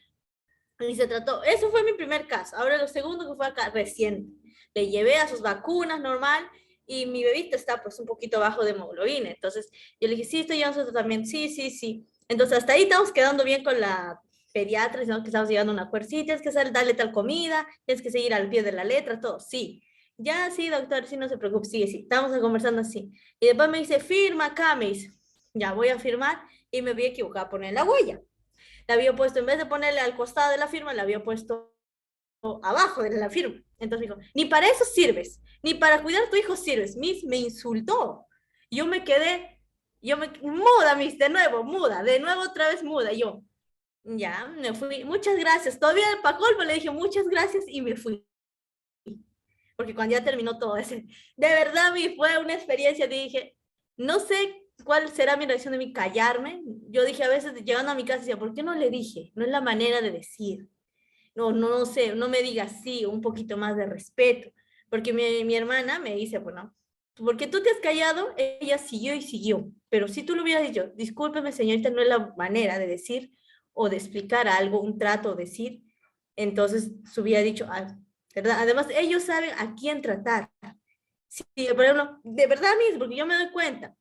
[SPEAKER 9] y se trató, eso fue mi primer caso. Ahora lo segundo que fue acá recién, le llevé a sus vacunas normal y mi bebito está pues un poquito bajo de hemoglobina, entonces yo le dije, sí, estoy llevando su tratamiento, sí, sí, sí. Entonces hasta ahí estamos quedando bien con la pediatra, ¿no? Que estamos llegando a un acuerdo, sí, tienes que darle tal comida, tienes que seguir al pie de la letra, todo, sí. Ya, sí, doctor, sí, no se preocupe, sí, sí, estamos conversando así. Y después me dice, firma acá, me dice, ya voy a firmar y me había equivocado a poner la huella. La había puesto, en vez de ponerle al costado de la firma, la había puesto abajo de la firma. Entonces dijo, ni para eso sirves, ni para cuidar a tu hijo sirves. Miss me insultó. Yo me quedé, muda, Miss, de nuevo otra vez muda. Yo, ya, me fui, muchas gracias. Todavía para colmo le dije muchas gracias y me fui. Porque cuando ya terminó todo ese, de verdad, Miss, fue una experiencia, dije, no sé cuál será mi reacción de mí callarme. Yo dije a veces, llegando a mi casa, decía, ¿por qué no le dije? No es la manera de decir. No sé, no me digas así, un poquito más de respeto. Porque mi hermana me dice, bueno, porque tú te has callado, ella siguió y siguió. Pero si tú lo hubieras dicho, discúlpeme, señorita, no es la manera de decir o de explicar algo, un trato, decir, entonces se hubiera dicho, ¿verdad? Además, ellos saben a quién tratar. Si, por ejemplo, de verdad, mismo, porque yo me doy cuenta,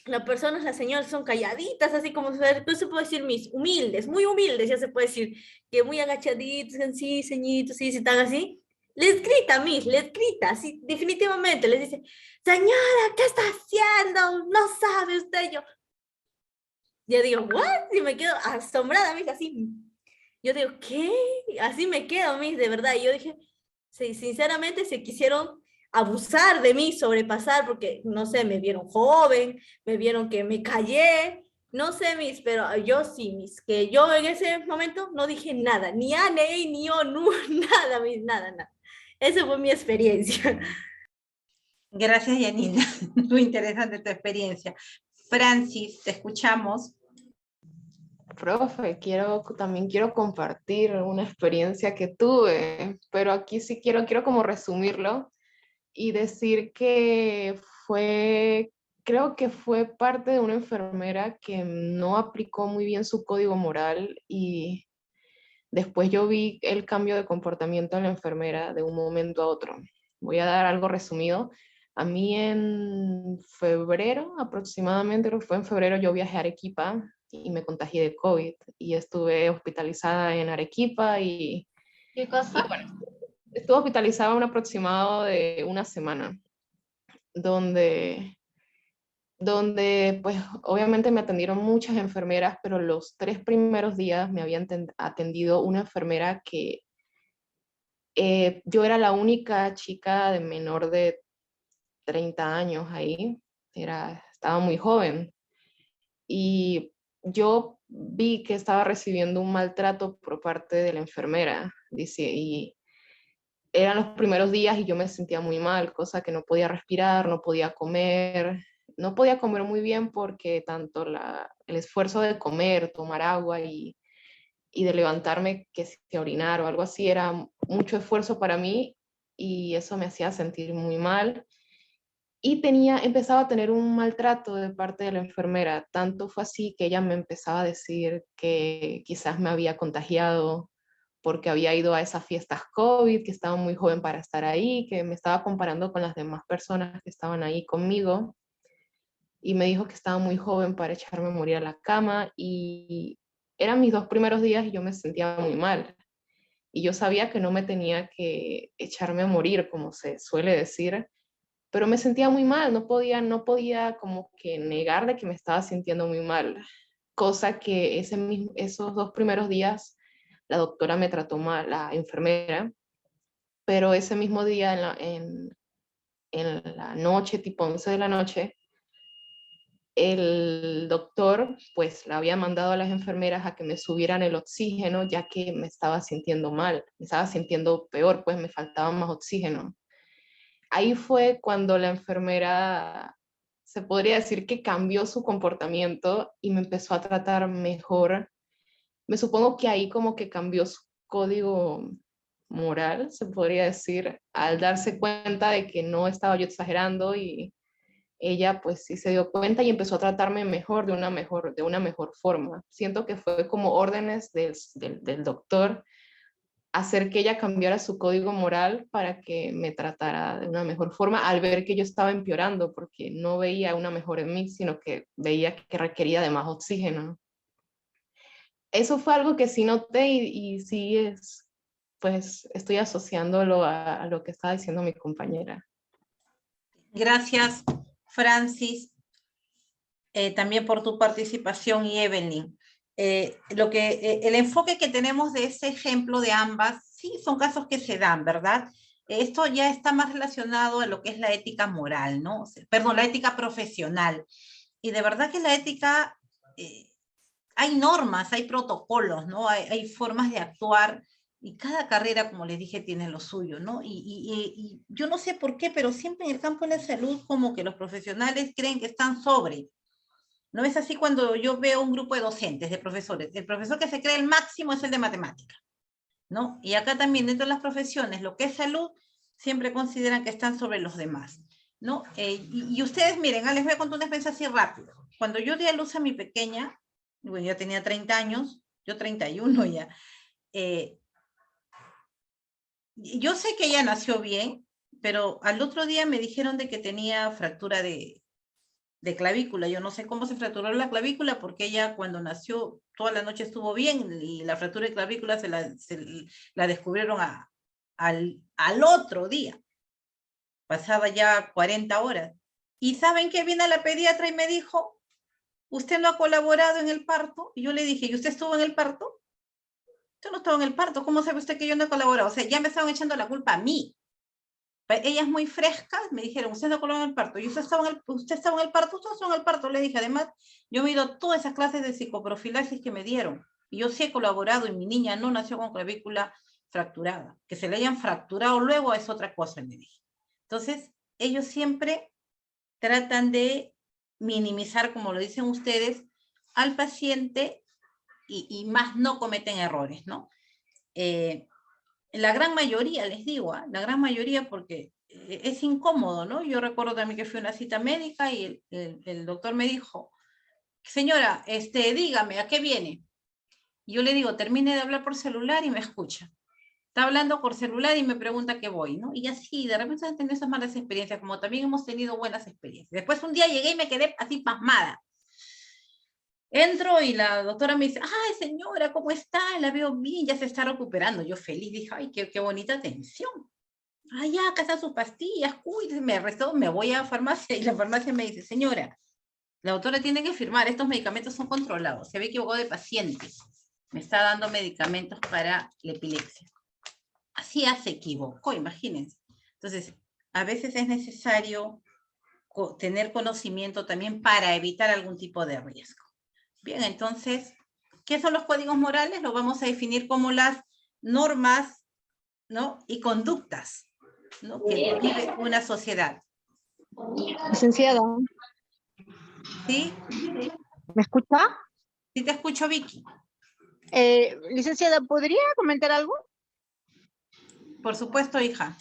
[SPEAKER 9] las personas, las señoras son calladitas, así como se puede decir mis humildes, muy humildes, ya se puede decir, que muy agachaditos, sí, ceñitos, sí, están así. Les grita, les grita, así, definitivamente, les dice, señora, ¿qué está haciendo? No sabe usted, yo digo, ¿what? Y me quedo asombrada, Miss, así. Yo digo, ¿qué? Así me quedo, Miss, de verdad. Y yo dije, sí, sinceramente se quisieron abusar de mí, sobrepasar, porque, no sé, me vieron joven, me vieron que me callé, no sé, Miss, pero yo sí, Miss, que yo en ese momento no dije nada, ni a, ni yo, no, nada, Miss, nada, nada. Esa fue mi experiencia.
[SPEAKER 1] Gracias, Yanina. Muy interesante tu experiencia. Francis, te escuchamos.
[SPEAKER 10] Profe, también quiero compartir una experiencia que tuve, pero aquí sí quiero como resumirlo y decir que creo que fue parte de una enfermera que no aplicó muy bien su código moral y después yo vi el cambio de comportamiento en la enfermera de un momento a otro. Voy a dar algo resumido. A mí en febrero, aproximadamente, creo que fue en febrero, yo viajé a Arequipa y me contagié de COVID y estuve hospitalizada en Arequipa
[SPEAKER 1] ¿Qué cosa?
[SPEAKER 10] bueno, estuve hospitalizada un aproximado de una semana, donde pues obviamente me atendieron muchas enfermeras, pero los 3 primeros días me habían atendido una enfermera que yo era la única chica de menor de 30 años ahí, estaba muy joven y yo vi que estaba recibiendo un maltrato por parte de la enfermera, dice, y eran los primeros días y yo me sentía muy mal, cosa que no podía respirar, no podía comer muy bien porque tanto el esfuerzo de comer, tomar agua y de levantarme, que si orinar o algo así, era mucho esfuerzo para mí y eso me hacía sentir muy mal. Y empezaba a tener un maltrato de parte de la enfermera, tanto fue así que ella me empezaba a decir que quizás me había contagiado porque había ido a esas fiestas COVID, que estaba muy joven para estar ahí, que me estaba comparando con las demás personas que estaban ahí conmigo y me dijo que estaba muy joven para echarme a morir a la cama y eran mis 2 primeros días y yo me sentía muy mal. Y yo sabía que no me tenía que echarme a morir, como se suele decir, pero me sentía muy mal, no podía como que negar de que me estaba sintiendo muy mal, cosa que esos 2 primeros días la doctora me trató mal, la enfermera, pero ese mismo día en la noche, tipo 11 de la noche, el doctor pues le había mandado a las enfermeras a que me subieran el oxígeno ya que me estaba sintiendo mal, me estaba sintiendo peor, pues me faltaba más oxígeno. Ahí fue cuando la enfermera, se podría decir que cambió su comportamiento y me empezó a tratar mejor. Me supongo que ahí como que cambió su código moral, se podría decir, al darse cuenta de que no estaba yo exagerando y ella pues sí se dio cuenta y empezó a tratarme mejor, de una mejor forma. Siento que fue como órdenes del doctor hacer que ella cambiara su código moral para que me tratara de una mejor forma al ver que yo estaba empeorando, porque no veía una mejora en mí, sino que veía que requería de más oxígeno. Eso fue algo que sí noté y sí pues estoy asociándolo a lo que estaba diciendo mi compañera.
[SPEAKER 1] Gracias, Francis, también por tu participación y Evelyn. El enfoque que tenemos de ese ejemplo de ambas, sí, son casos que se dan, ¿verdad? Esto ya está más relacionado a lo que es la ética moral, ¿no? Perdón, la ética profesional. Y de verdad que la ética, hay normas, hay protocolos, ¿no? Hay formas de actuar y cada carrera, como les dije, tiene lo suyo, ¿no? Y yo no sé por qué, pero siempre en el campo de la salud como que los profesionales creen que están sobre. ¿No es así cuando yo veo un grupo de docentes, de profesores? El profesor que se cree el máximo es el de matemática, ¿no? Y acá también dentro de las profesiones, lo que es salud, siempre consideran que están sobre los demás, ¿no? Y ustedes miren, les voy a contar una experiencia así rápido. Cuando yo di a luz a mi pequeña, bueno, ya tenía 30 años, yo 31 ya, yo sé que ella nació bien, pero al otro día me dijeron de que tenía fractura de clavícula. Yo no sé cómo se fracturó la clavícula porque ella cuando nació toda la noche estuvo bien y la fractura de clavícula se la descubrieron al otro día. Pasaba ya 40 horas. ¿Y saben qué? Viene la pediatra y me dijo, ¿usted no ha colaborado en el parto? Y yo le dije, ¿y usted estuvo en el parto? Yo no estaba en el parto. ¿Cómo sabe usted que yo no he colaborado? O sea, ya me estaban echando la culpa a mí. Ellas muy frescas me dijeron, usted no colaboró en el parto. ¿Y usted estaba en el parto? ¿Usted estaba en el parto? Le dije, además, yo me he ido a todas esas clases de psicoprofilaxis que me dieron. Y yo sí he colaborado y mi niña no nació con clavícula fracturada. Que se le hayan fracturado luego es otra cosa, me dije. Entonces, ellos siempre tratan de minimizar, como lo dicen ustedes, al paciente y más no cometen errores, ¿no? La gran mayoría, les digo, la gran mayoría porque es incómodo, ¿no? Yo recuerdo también que fui a una cita médica y el doctor me dijo, señora, dígame, ¿a qué viene? Y yo le digo, termine de hablar por celular y me escucha. Está hablando por celular y me pregunta a qué voy, ¿no? Y así, de repente han tenido esas malas experiencias, como también hemos tenido buenas experiencias. Después un día llegué y me quedé así pasmada. Entro y la doctora me dice, ay señora, ¿cómo está? La veo bien, ya se está recuperando. Yo feliz, dije, ay, qué bonita atención. Ay, ya, acá están sus pastillas, cuídese, me restó, me voy a farmacia y la farmacia me dice, señora, la doctora tiene que firmar, estos medicamentos son controlados, se había equivocado de paciente, me está dando medicamentos para la epilepsia. Así se equivocó, imagínense. Entonces, a veces es necesario tener conocimiento también para evitar algún tipo de riesgo. Bien, entonces, ¿qué son los códigos morales? Lo vamos a definir como las normas, ¿no? Y conductas, ¿no? Que vive una sociedad.
[SPEAKER 11] Licenciada,
[SPEAKER 1] ¿Sí?
[SPEAKER 11] ¿me escucha?
[SPEAKER 1] Sí te escucho, Vicky.
[SPEAKER 11] Licenciada, ¿podría comentar algo?
[SPEAKER 1] Por supuesto, hija.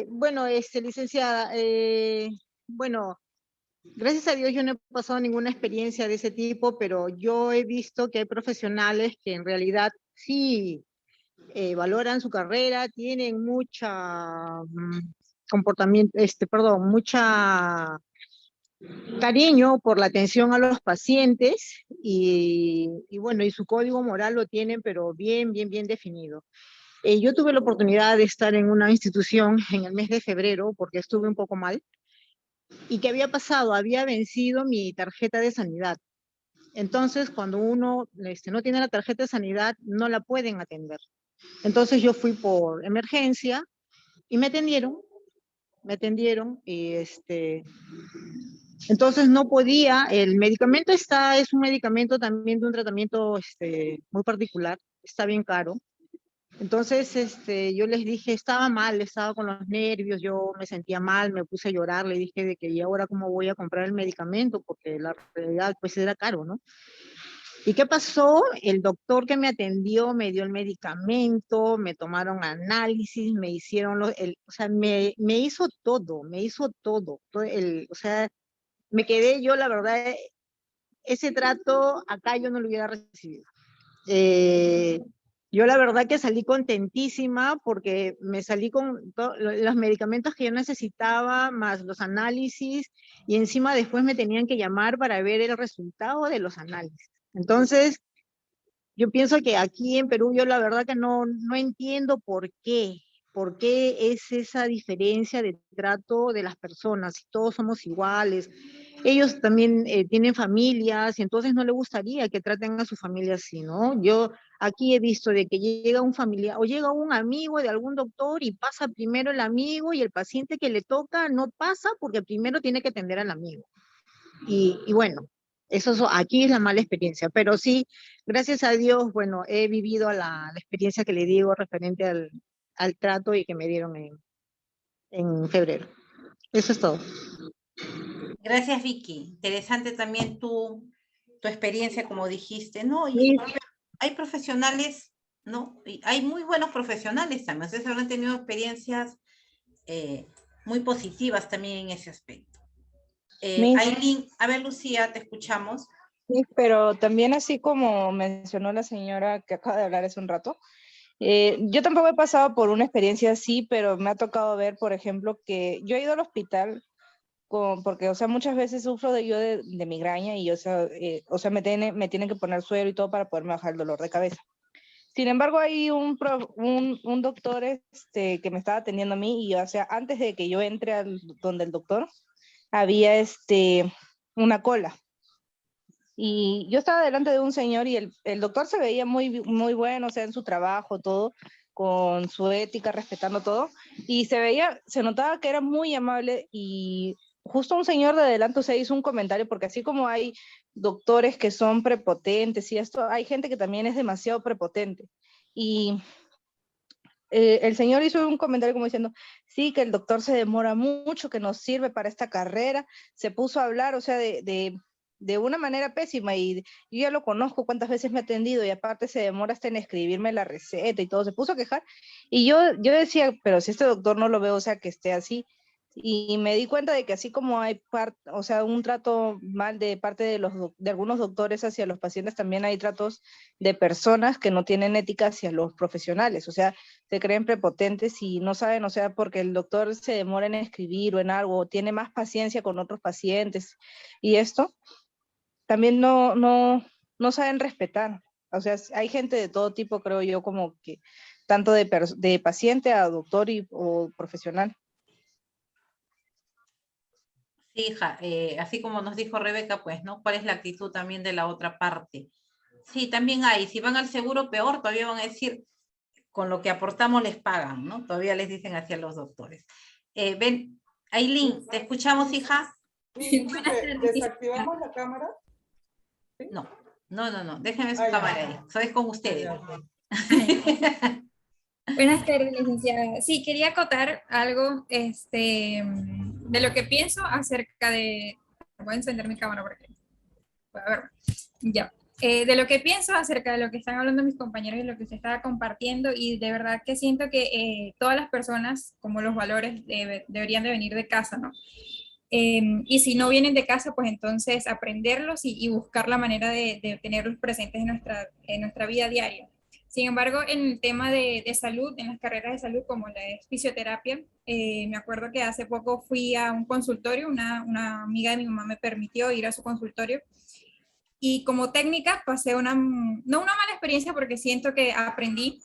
[SPEAKER 11] Bueno, licenciada, bueno, gracias a Dios yo no he pasado ninguna experiencia de ese tipo, pero yo he visto que hay profesionales que en realidad sí valoran su carrera, tienen mucha comportamiento, mucha cariño por la atención a los pacientes y bueno, y su código moral lo tienen, pero bien definido. Yo tuve la oportunidad de estar en una institución en el mes de febrero porque estuve un poco mal. ¿Y qué había pasado? Había vencido mi tarjeta de sanidad. Entonces, cuando uno no tiene la tarjeta de sanidad, no la pueden atender. Entonces yo fui por emergencia y me atendieron y entonces no podía, el medicamento es un medicamento también de un tratamiento muy particular, está bien caro. Entonces yo les dije, estaba mal, estaba con los nervios, yo me sentía mal, me puse a llorar, le dije de que y ahora cómo voy a comprar el medicamento, porque la realidad pues era caro, ¿no? ¿Y qué pasó? El doctor que me atendió me dio el medicamento, me tomaron análisis, me hicieron, o sea, me hizo todo, o sea, me quedé yo, la verdad, ese trato acá yo no lo hubiera recibido. Yo la verdad que salí contentísima porque me salí con los medicamentos que yo necesitaba, más los análisis, y encima después me tenían que llamar para ver el resultado de los análisis. Entonces, yo pienso que aquí en Perú yo la verdad que no entiendo por qué es esa diferencia de trato de las personas, si todos somos iguales. Ellos también tienen familias y entonces no les gustaría que traten a su familia así, ¿no? Yo aquí he visto de que llega un familiar o llega un amigo de algún doctor y pasa primero el amigo y el paciente que le toca no pasa porque primero tiene que atender al amigo. Y bueno, aquí es la mala experiencia, pero sí, gracias a Dios, bueno, he vivido la experiencia que le digo referente al trato y que me dieron en febrero. Eso es todo.
[SPEAKER 1] Gracias, Vicky. Interesante también tu experiencia, como dijiste, ¿no? Y
[SPEAKER 11] Sí.
[SPEAKER 1] hay profesionales, ¿no? Y hay muy buenos profesionales también. Ustedes habrán tenido experiencias muy positivas también en ese aspecto. Aileen, a ver, Lucía, te escuchamos.
[SPEAKER 12] Sí, pero también así como mencionó la señora que acaba de hablar hace un rato, yo tampoco he pasado por una experiencia así, pero me ha tocado ver, por ejemplo, que yo he ido al hospital porque, o sea, muchas veces sufro de migraña y, o sea, me tienen que poner suero y todo para poderme bajar el dolor de cabeza. Sin embargo, hay un doctor que me estaba atendiendo a mí y, o sea, antes de que yo entre donde el doctor, había una cola. Y yo estaba delante de un señor y el doctor se veía muy bueno, o sea, en su trabajo, todo, con su ética, respetando todo. Y se notaba que era muy amable y justo un señor de adelante, o sea, hizo un comentario, porque así como hay doctores que son prepotentes y esto, hay gente que también es demasiado prepotente. Y el señor hizo un comentario como diciendo, sí, que el doctor se demora mucho, que nos sirve para esta carrera. Se puso a hablar, o sea, de de una manera pésima, y yo ya lo conozco cuántas veces me ha atendido, y aparte se demora hasta en escribirme la receta y todo, se puso a quejar, y yo decía, pero si este doctor no lo veo, o sea, que esté así, y me di cuenta de que así como hay o sea, un trato mal de parte de de algunos doctores hacia los pacientes, también hay tratos de personas que no tienen ética hacia los profesionales, o sea, se creen prepotentes y no saben, o sea, porque el doctor se demora en escribir o en algo, o tiene más paciencia con otros pacientes, y esto también no saben respetar. O sea, hay gente de todo tipo, creo yo, como que tanto de paciente a doctor o profesional.
[SPEAKER 1] Sí, hija, así como nos dijo Rebeca, pues, ¿no? ¿Cuál es la actitud también de la otra parte? Sí, también hay. Si van al seguro, peor, todavía van a decir, con lo que aportamos les pagan, ¿no? Todavía les dicen hacia los doctores. Ven, Aileen, ¿te escuchamos, hija?
[SPEAKER 2] ¿Desactivamos la cámara?
[SPEAKER 1] No, déjenme su cámara ahí. Soy con ustedes.
[SPEAKER 13] Buenas tardes, licenciada. Sí, quería acotar algo de lo que pienso acerca de... Voy a encender mi cámara porque... A ver, ya. De lo que pienso acerca de lo que están hablando mis compañeros y lo que usted estaba compartiendo, y de verdad que siento que todas las personas, como los valores, deberían de venir de casa, ¿no? Y si no vienen de casa, pues entonces aprenderlos y buscar la manera de tenerlos presentes en nuestra vida diaria. Sin embargo, en el tema de salud, en las carreras de salud como la de fisioterapia, me acuerdo que hace poco fui a un consultorio, una amiga de mi mamá me permitió ir a su consultorio, y como técnica pasé no una mala experiencia, porque siento que aprendí,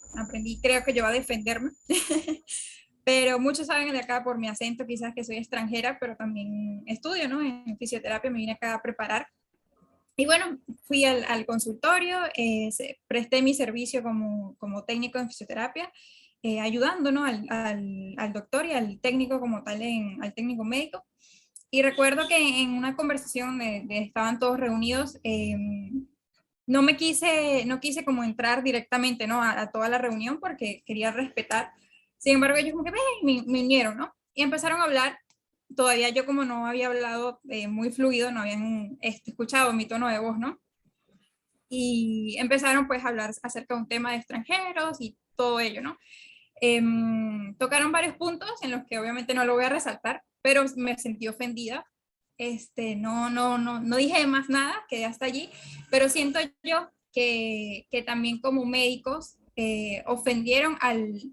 [SPEAKER 13] creo que yo voy a defenderme, pero muchos saben de acá por mi acento, quizás que soy extranjera, pero también estudio, ¿no? En fisioterapia, me vine acá a preparar. Y bueno, fui al consultorio, presté mi servicio como técnico en fisioterapia, ayudando, ¿no? al doctor y al técnico como tal, al técnico médico. Y recuerdo que en una conversación estaban todos reunidos, no quise como entrar directamente, ¿no? a toda la reunión, porque quería respetar. Sin embargo, ellos como que me unieron, ¿no? Y empezaron a hablar. Todavía yo, como no había hablado muy fluido, no habían escuchado mi tono de voz, ¿no? Y empezaron pues a hablar acerca de un tema de extranjeros y todo ello, ¿no? Tocaron varios puntos en los que obviamente no lo voy a resaltar, pero me sentí ofendida. No dije más nada, quedé hasta allí, pero siento yo que también como médicos ofendieron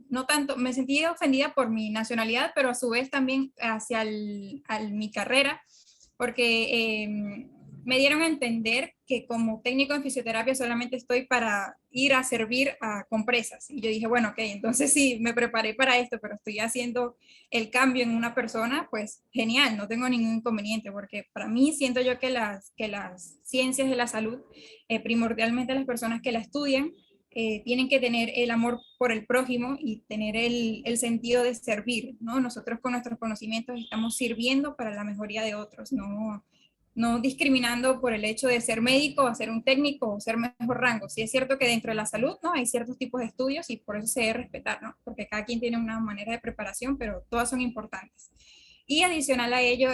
[SPEAKER 13] no tanto, me sentí ofendida por mi nacionalidad, pero a su vez también hacia mi carrera, porque me dieron a entender que como técnico en fisioterapia solamente estoy para ir a servir a compresas. Y yo dije, bueno, ok, entonces sí, me preparé para esto, pero estoy haciendo el cambio en una persona, pues genial, no tengo ningún inconveniente, porque para mí siento yo que las ciencias de la salud, primordialmente las personas que la estudian, tienen que tener el amor por el prójimo y tener el sentido de servir, ¿no? Nosotros con nuestros conocimientos estamos sirviendo para la mejoría de otros, no discriminando por el hecho de ser médico o ser un técnico o ser mejor rango. Sí es cierto que dentro de la salud, ¿no? Hay ciertos tipos de estudios y por eso se debe respetar, ¿no? Porque cada quien tiene una manera de preparación, pero todas son importantes. Y adicional a ello,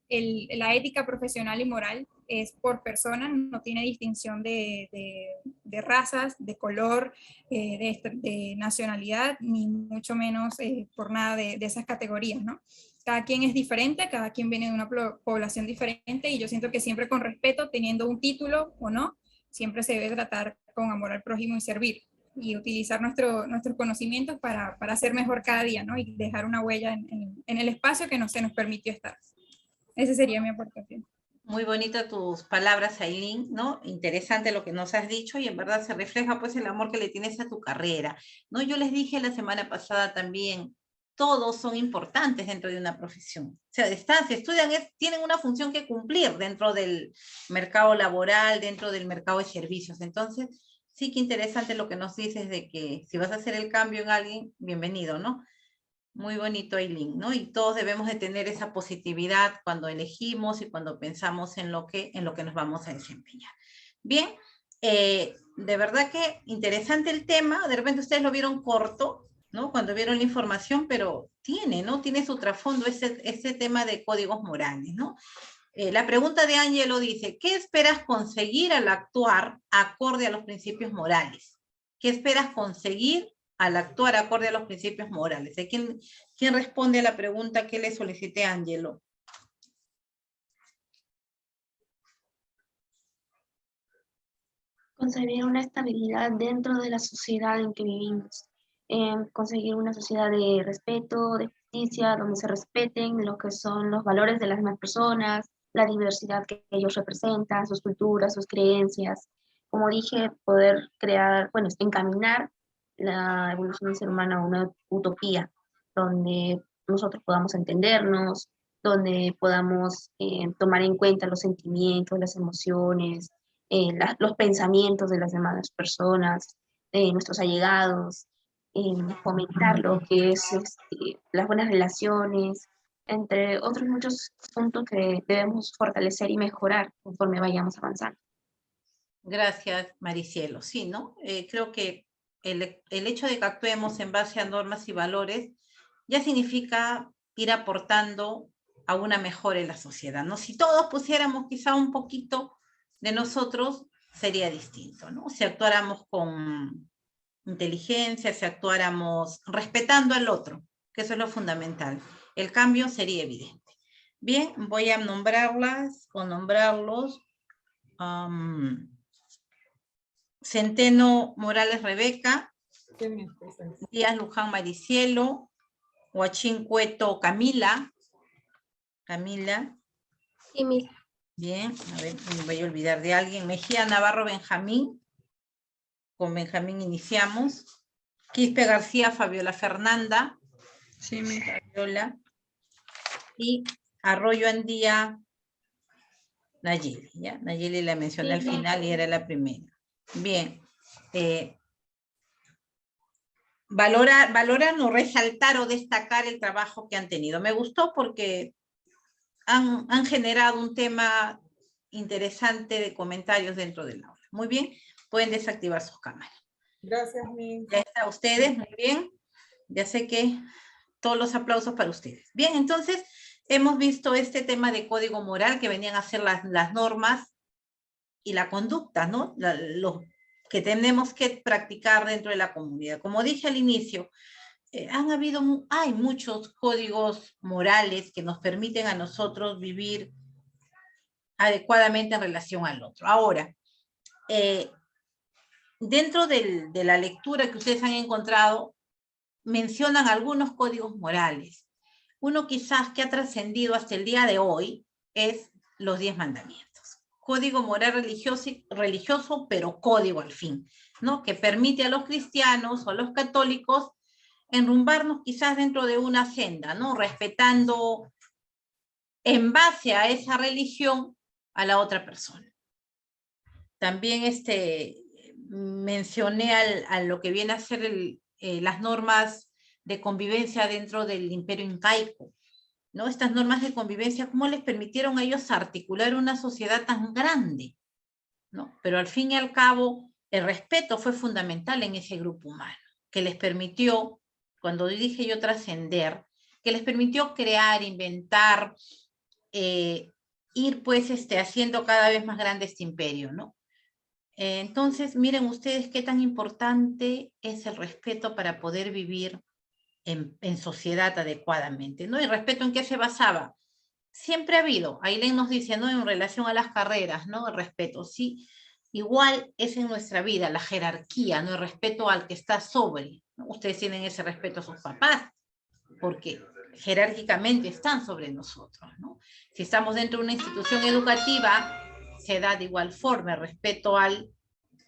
[SPEAKER 13] la ética profesional y moral es por persona, no tiene distinción de razas, de color, de nacionalidad, ni mucho menos por nada de esas categorías, ¿no? Cada quien es diferente, cada quien viene de una población diferente, y yo siento que siempre con respeto, teniendo un título o no, siempre se debe tratar con amor al prójimo y servir, y utilizar nuestros conocimientos para ser mejor cada día, ¿no? Y dejar una huella en el espacio que no se nos permitió estar. Esa sería mi aportación.
[SPEAKER 1] Muy bonita tus palabras, Aileen, ¿no? Interesante lo que nos has dicho, y en verdad se refleja pues el amor que le tienes a tu carrera, ¿no? Yo les dije la semana pasada también, todos son importantes dentro de una profesión. O sea, se estudian, tienen una función que cumplir dentro del mercado laboral, dentro del mercado de servicios. Entonces, sí que interesante lo que nos dices de que si vas a hacer el cambio en alguien, bienvenido, ¿no? Muy bonito, Aileen, ¿no? Y todos debemos de tener esa positividad cuando elegimos y cuando pensamos en lo que nos vamos a desempeñar. Bien, de verdad que interesante el tema. De repente ustedes lo vieron corto, ¿no? Cuando vieron la información, pero tiene, ¿no? Tiene su trasfondo ese tema de códigos morales, ¿no? La pregunta de Ángelo dice, ¿qué esperas conseguir al actuar acorde a los principios morales? ¿Qué esperas conseguir al actuar acorde a los principios morales? ¿Quién responde a la pregunta que le solicité a Ángelo?
[SPEAKER 4] Conseguir una estabilidad dentro de la sociedad en que vivimos. Conseguir una sociedad de respeto, de justicia, donde se respeten lo que son los valores de las demás personas, la diversidad que ellos representan, sus culturas, sus creencias. Como dije, poder crear, bueno, encaminar la evolución del ser humano a una utopía, donde nosotros podamos entendernos, donde podamos tomar en cuenta los sentimientos, las emociones, los pensamientos de las demás personas, nuestros allegados, fomentar lo que es las buenas relaciones, entre otros muchos puntos que debemos fortalecer y mejorar conforme vayamos avanzando.
[SPEAKER 1] Gracias, Maricielo. Sí, ¿no? Creo que el hecho de que actuemos en base a normas y valores ya significa ir aportando a una mejora en la sociedad, ¿no? Si todos pusiéramos quizá un poquito de nosotros, sería distinto, ¿no? Si actuáramos con inteligencia, si actuáramos respetando al otro, que eso es lo fundamental, el cambio sería evidente. Bien, voy a nombrarlas o nombrarlos. Centeno Morales Rebeca, Díaz Luján Maricielo, Huachín Cueto Camila.
[SPEAKER 6] Sí, mis.
[SPEAKER 1] Bien, a ver, me voy a olvidar de alguien. Mejía Navarro Benjamín. Con Benjamín iniciamos. Quispe García Fabiola Fernanda.
[SPEAKER 7] Sí, mis.
[SPEAKER 1] Fabiola. Y Arroyo Andía Nayeli. ¿Ya? Nayeli la mencioné al final y era la primera. Bien. Valorar o resaltar o destacar el trabajo que han tenido. Me gustó porque han generado un tema interesante de comentarios dentro del aula. Muy bien, pueden desactivar sus cámaras.
[SPEAKER 2] Gracias, Miss.
[SPEAKER 1] Ya está, ustedes, muy bien. Ya sé que todos los aplausos para ustedes. Bien, entonces hemos visto este tema de código moral que venían a ser las normas y la conducta, ¿no? Los que tenemos que practicar dentro de la comunidad. Como dije al inicio, hay muchos códigos morales que nos permiten a nosotros vivir adecuadamente en relación al otro. Ahora, dentro de la lectura que ustedes han encontrado, mencionan algunos códigos morales. Uno quizás que ha trascendido hasta el día de hoy es los 10 mandamientos. Código moral religioso, pero código al fin, ¿no? Que permite a los cristianos o a los católicos enrumbarnos quizás dentro de una senda, ¿no? Respetando en base a esa religión a la otra persona. También mencioné a lo que viene a ser las normas de convivencia dentro del imperio incaico, ¿no? Estas normas de convivencia, ¿cómo les permitieron a ellos articular una sociedad tan grande? ¿No? Pero al fin y al cabo, el respeto fue fundamental en ese grupo humano, que les permitió, cuando dije yo trascender, que les permitió crear, inventar, ir pues haciendo cada vez más grande este imperio, ¿no? Entonces, miren ustedes qué tan importante es el respeto para poder vivir en sociedad adecuadamente, ¿no? ¿Y respeto en qué se basaba? Siempre ha habido, Ailén nos dice, ¿no? En relación a las carreras, ¿no? El respeto, sí. Igual es en nuestra vida, la jerarquía, ¿no? El respeto al que está sobre, ¿no? Ustedes tienen ese respeto a sus papás, porque jerárquicamente están sobre nosotros, ¿no? Si estamos dentro de una institución educativa, se da de igual forma el respeto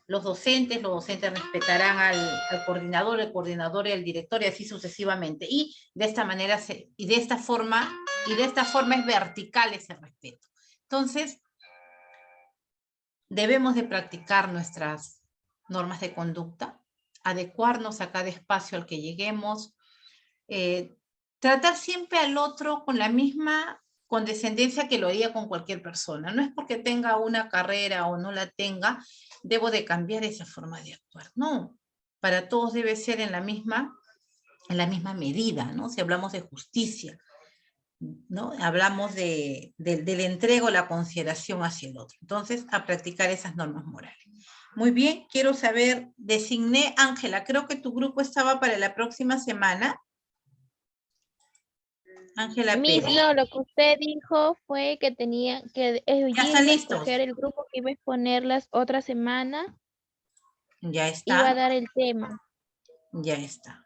[SPEAKER 1] los docentes respetarán al coordinador, el coordinador y al director y así sucesivamente. Y de esta manera, de esta forma es vertical ese respeto. Entonces, debemos de practicar nuestras normas de conducta, adecuarnos a cada espacio al que lleguemos, tratar siempre al otro con la misma condescendencia que lo haría con cualquier persona. No es porque tenga una carrera o no la tenga, debo de cambiar esa forma de actuar. No, para todos debe ser en la misma medida, ¿no? Si hablamos de justicia. ¿no? Hablamos de del entrego, la consideración hacia el otro. Entonces, a practicar esas normas morales. Muy bien, quiero saber, designé, Ángela, creo que tu grupo estaba para la próxima semana. Ángela
[SPEAKER 5] Miss,
[SPEAKER 1] Pérez.
[SPEAKER 5] no, lo que usted dijo fue que tenía que
[SPEAKER 1] Ya
[SPEAKER 5] iba
[SPEAKER 1] están
[SPEAKER 5] a
[SPEAKER 1] listos.
[SPEAKER 5] escoger el grupo que iba a exponer las otra semana,
[SPEAKER 1] Ya
[SPEAKER 5] iba a
[SPEAKER 1] está.
[SPEAKER 5] dar el tema.
[SPEAKER 1] Ya está.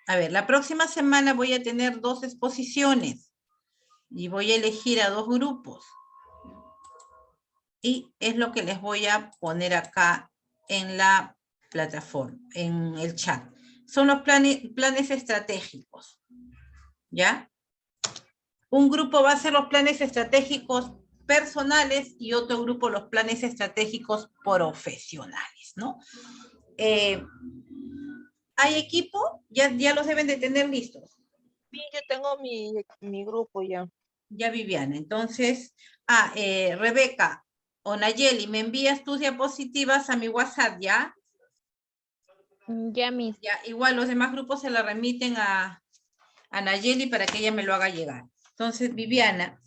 [SPEAKER 1] A ver, la próxima semana voy a tener 2 exposiciones y voy a elegir a 2 grupos. Y es lo que les voy a poner acá en la plataforma, en el chat. Son los planes estratégicos. ¿Ya? Un grupo va a hacer los planes estratégicos personales y otro grupo los planes estratégicos profesionales, ¿no? ¿Hay equipo? Ya los deben de tener listos.
[SPEAKER 12] Sí, yo tengo mi grupo ya.
[SPEAKER 1] Ya, Viviana. Entonces, Rebeca o Nayeli, me envías tus diapositivas a mi WhatsApp, ¿ya?
[SPEAKER 5] Ya, Miss.
[SPEAKER 1] Ya, igual los demás grupos se la remiten a Nayeli para que ella me lo haga llegar. Entonces, Viviana.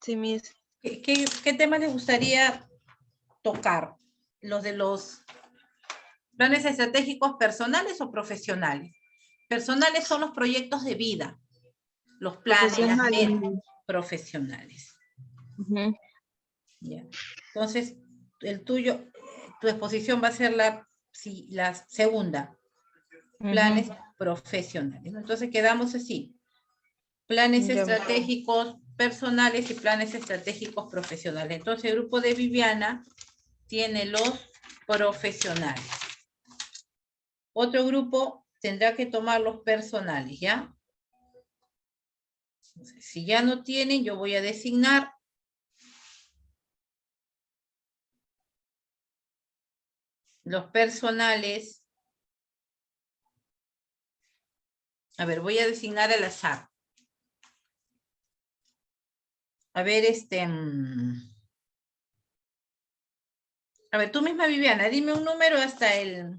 [SPEAKER 12] Sí, Miss.
[SPEAKER 1] ¿Qué temas les gustaría tocar? ¿Los de los planes estratégicos personales o profesionales? Personales son los proyectos de vida. Los planes, las metas profesionales. Ya. Entonces, el tuyo, tu exposición va a ser la segunda. Planes profesionales. Entonces, quedamos así. Planes estratégicos personales y planes estratégicos profesionales. Entonces, el grupo de Viviana tiene los profesionales. Otro grupo tendrá que tomar los personales, ¿ya? Entonces, si ya no tienen, yo voy a designar los personales. A ver, voy a designar al azar. A ver, a ver, tú misma, Viviana, dime un número hasta el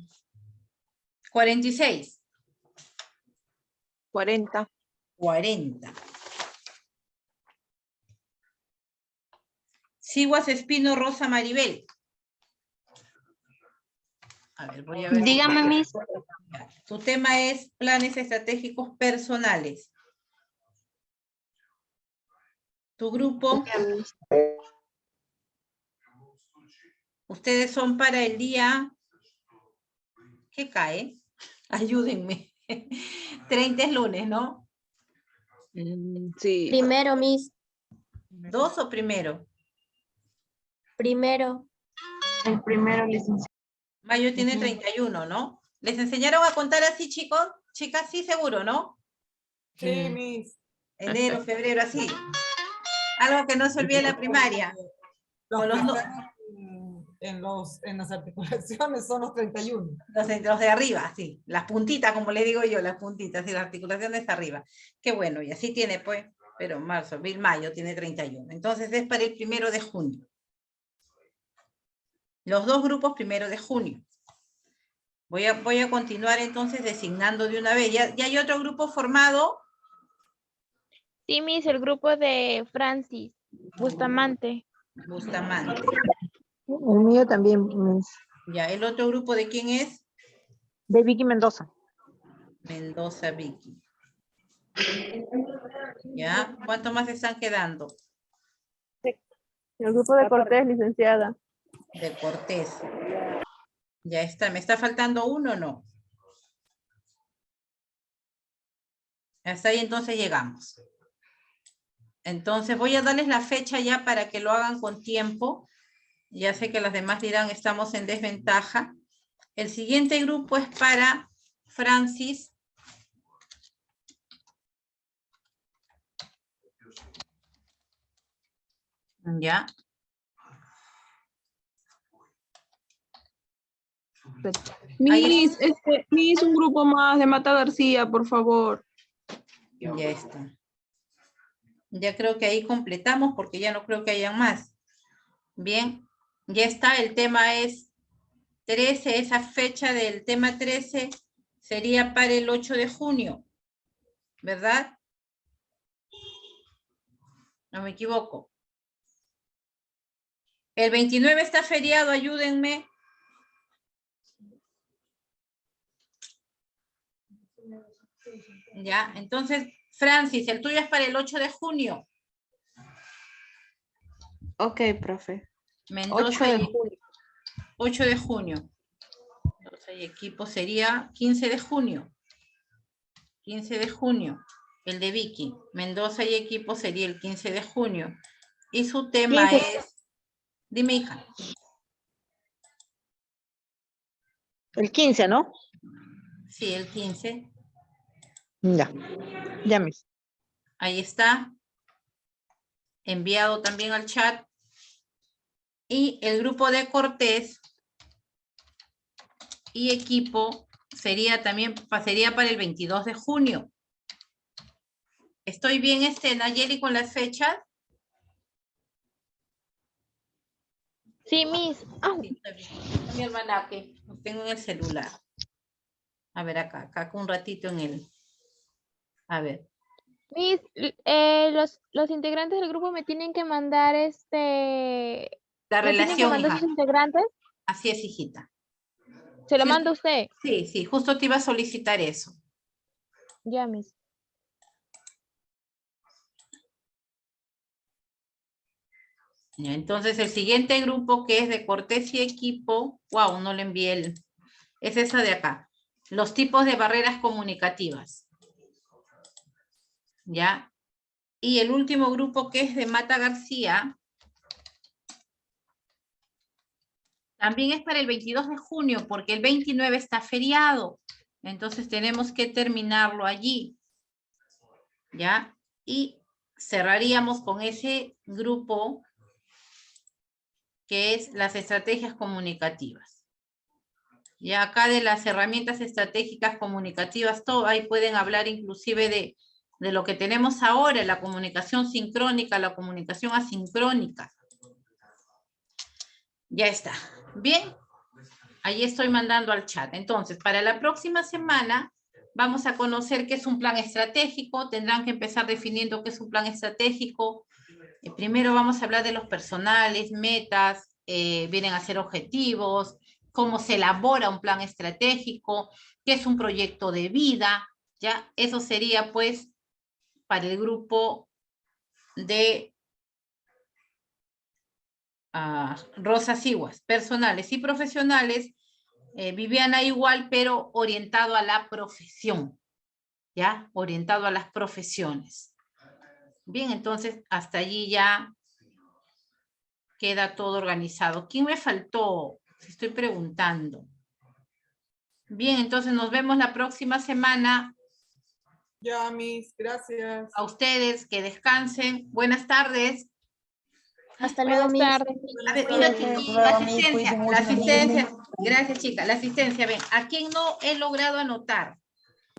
[SPEAKER 1] 46.
[SPEAKER 12] 40.
[SPEAKER 1] 40. Siguas Espino Rosa Maribel. A ver, voy a ver.
[SPEAKER 6] Dígame, Miss.
[SPEAKER 1] Tu tema es planes estratégicos personales. Tu grupo. Ustedes son para el día. ¿Qué cae? Ayúdenme. 30 es lunes, ¿no?
[SPEAKER 12] Sí.
[SPEAKER 6] Primero, Miss.
[SPEAKER 1] ¿2 o primero?
[SPEAKER 6] Primero.
[SPEAKER 10] El primero, licenciado.
[SPEAKER 1] Mayo tiene 31, ¿no? ¿Les enseñaron a contar así, chicos? Chicas, sí, seguro, ¿no?
[SPEAKER 2] Sí, Miss.
[SPEAKER 1] Enero, febrero, así. Algo que no se olvide en la primaria.
[SPEAKER 2] Los,
[SPEAKER 1] Con los no-
[SPEAKER 2] en las articulaciones son los 31.
[SPEAKER 1] los de arriba, sí. Las puntitas, como le digo yo, las puntitas y las articulaciones arriba. Qué bueno, y así tiene, pues, pero marzo, abril, mayo tiene 31. Entonces es para el 1 de junio. Los 2 grupos 1 de junio. Voy a continuar entonces designando de una vez. ¿Ya hay otro grupo formado?
[SPEAKER 5] Sí, Miss, el grupo de Francis Bustamante.
[SPEAKER 1] Bustamante.
[SPEAKER 11] El mío también, Miss.
[SPEAKER 1] Ya, ¿el otro grupo de quién es?
[SPEAKER 11] De Vicky Mendoza.
[SPEAKER 1] Mendoza Vicky. ¿Ya? ¿Cuántos más están quedando?
[SPEAKER 5] El grupo de Cortés, licenciada.
[SPEAKER 1] De Cortés. Ya está. ¿Me está faltando uno o no? Hasta ahí entonces llegamos. Entonces voy a darles la fecha ya para que lo hagan con tiempo. Ya sé que las demás dirán estamos en desventaja. El siguiente grupo es para Francis. Ya.
[SPEAKER 14] Miss, un grupo más de Mata García, por favor.
[SPEAKER 1] Ya está. Ya creo que ahí completamos porque ya no creo que hayan más. Bien, ya está. El tema es 13. Esa fecha del tema 13 sería para el 8 de junio. ¿verdad? No me equivoco. El 29 está feriado, ayúdenme. Ya, entonces, Francis, el tuyo es para el 8 de junio.
[SPEAKER 10] Ok, profe.
[SPEAKER 1] Mendoza
[SPEAKER 10] 8 de
[SPEAKER 1] y-
[SPEAKER 10] junio.
[SPEAKER 1] 8 de junio. Mendoza y equipo sería 15 de junio. 15 de junio. El de Vicky. Mendoza y equipo sería el 15 de junio. Y su tema
[SPEAKER 12] 15.
[SPEAKER 1] es... Dime, hija.
[SPEAKER 12] El 15, ¿no?
[SPEAKER 1] Sí, el 15.
[SPEAKER 12] Ya. Ya, Miss.
[SPEAKER 1] Ahí está. Enviado también al chat. Y el grupo de Cortés y equipo sería también, sería para el 22 de junio. ¿Estoy bien, Nayeli, con las fechas?
[SPEAKER 5] Sí, Miss. Ah,
[SPEAKER 1] Sí, está bien. Mi hermana, que lo tengo en el celular. A ver, acá un ratito en el... A ver.
[SPEAKER 5] Miss, los integrantes del grupo me tienen que mandar
[SPEAKER 1] La
[SPEAKER 5] me tienen que
[SPEAKER 1] relación,
[SPEAKER 5] mandar
[SPEAKER 1] hija.
[SPEAKER 5] sus integrantes.
[SPEAKER 1] Así es, hijita.
[SPEAKER 5] ¿Se lo
[SPEAKER 1] Sí,
[SPEAKER 5] manda usted?
[SPEAKER 1] Sí, sí, justo te iba a solicitar eso.
[SPEAKER 5] Ya, Miss.
[SPEAKER 1] Ya, entonces, el siguiente grupo que es de Cortés y equipo, wow, no le envié el... Es esa de acá. Los tipos de barreras comunicativas. ¿Ya? Y el último grupo que es de Mata García, también es para el 22 de junio, porque el 29 está feriado. Entonces tenemos que terminarlo allí. ¿Ya? Y cerraríamos con ese grupo que es las estrategias comunicativas. Y acá de las herramientas estratégicas comunicativas, todo, ahí pueden hablar inclusive de lo que tenemos ahora, la comunicación sincrónica, la comunicación asincrónica. Ya está. Bien, ahí estoy mandando al chat. Entonces, para la próxima semana vamos a conocer qué es un plan estratégico. Tendrán que empezar definiendo qué es un plan estratégico. Primero vamos a hablar de los personales, metas, vienen a ser objetivos, cómo se elabora un plan estratégico, qué es un proyecto de vida, ¿ya? Eso sería, pues, para el grupo de Rosas Iguas, personales y profesionales, Viviana igual, pero orientado a la profesión, ¿ya? Orientado a las profesiones. Bien, entonces, hasta allí ya queda todo organizado. ¿Quién me faltó? Estoy preguntando. Bien, entonces nos vemos la próxima semana.
[SPEAKER 2] Ya, Miss, gracias.
[SPEAKER 1] A ustedes, que descansen. Buenas tardes.
[SPEAKER 6] Hasta luego,
[SPEAKER 5] Buenas
[SPEAKER 6] Miss.
[SPEAKER 5] tardes.
[SPEAKER 1] A ver, la asistencia. Gracias, chica. La asistencia, ven. ¿A quién no he logrado anotar?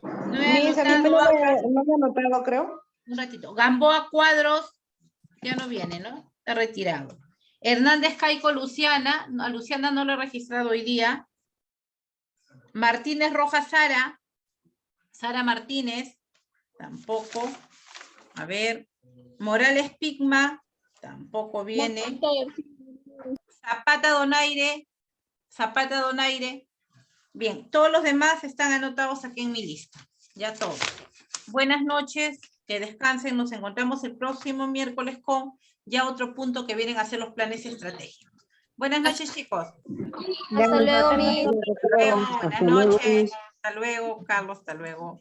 [SPEAKER 1] No he
[SPEAKER 12] Miss, a mí no
[SPEAKER 1] anotado.
[SPEAKER 12] me he anotado, creo.
[SPEAKER 1] Un ratito. Gamboa Cuadros, ya no viene, ¿no? Está retirado. Hernández Caico Luciana, a Luciana no lo he registrado hoy día. Martínez Rojas Sara, Sara Martínez, tampoco. A ver, Morales Pigma, tampoco viene. Zapata Donaire. Bien, todos los demás están anotados aquí en mi lista. Ya todos. Buenas noches, que descansen. Nos encontramos el próximo miércoles con ya otro punto que vienen a ser los planes estratégicos. Buenas noches, chicos.
[SPEAKER 6] Hasta luego, Miss.
[SPEAKER 1] Buenas noches. Hasta luego, Carlos. Hasta luego.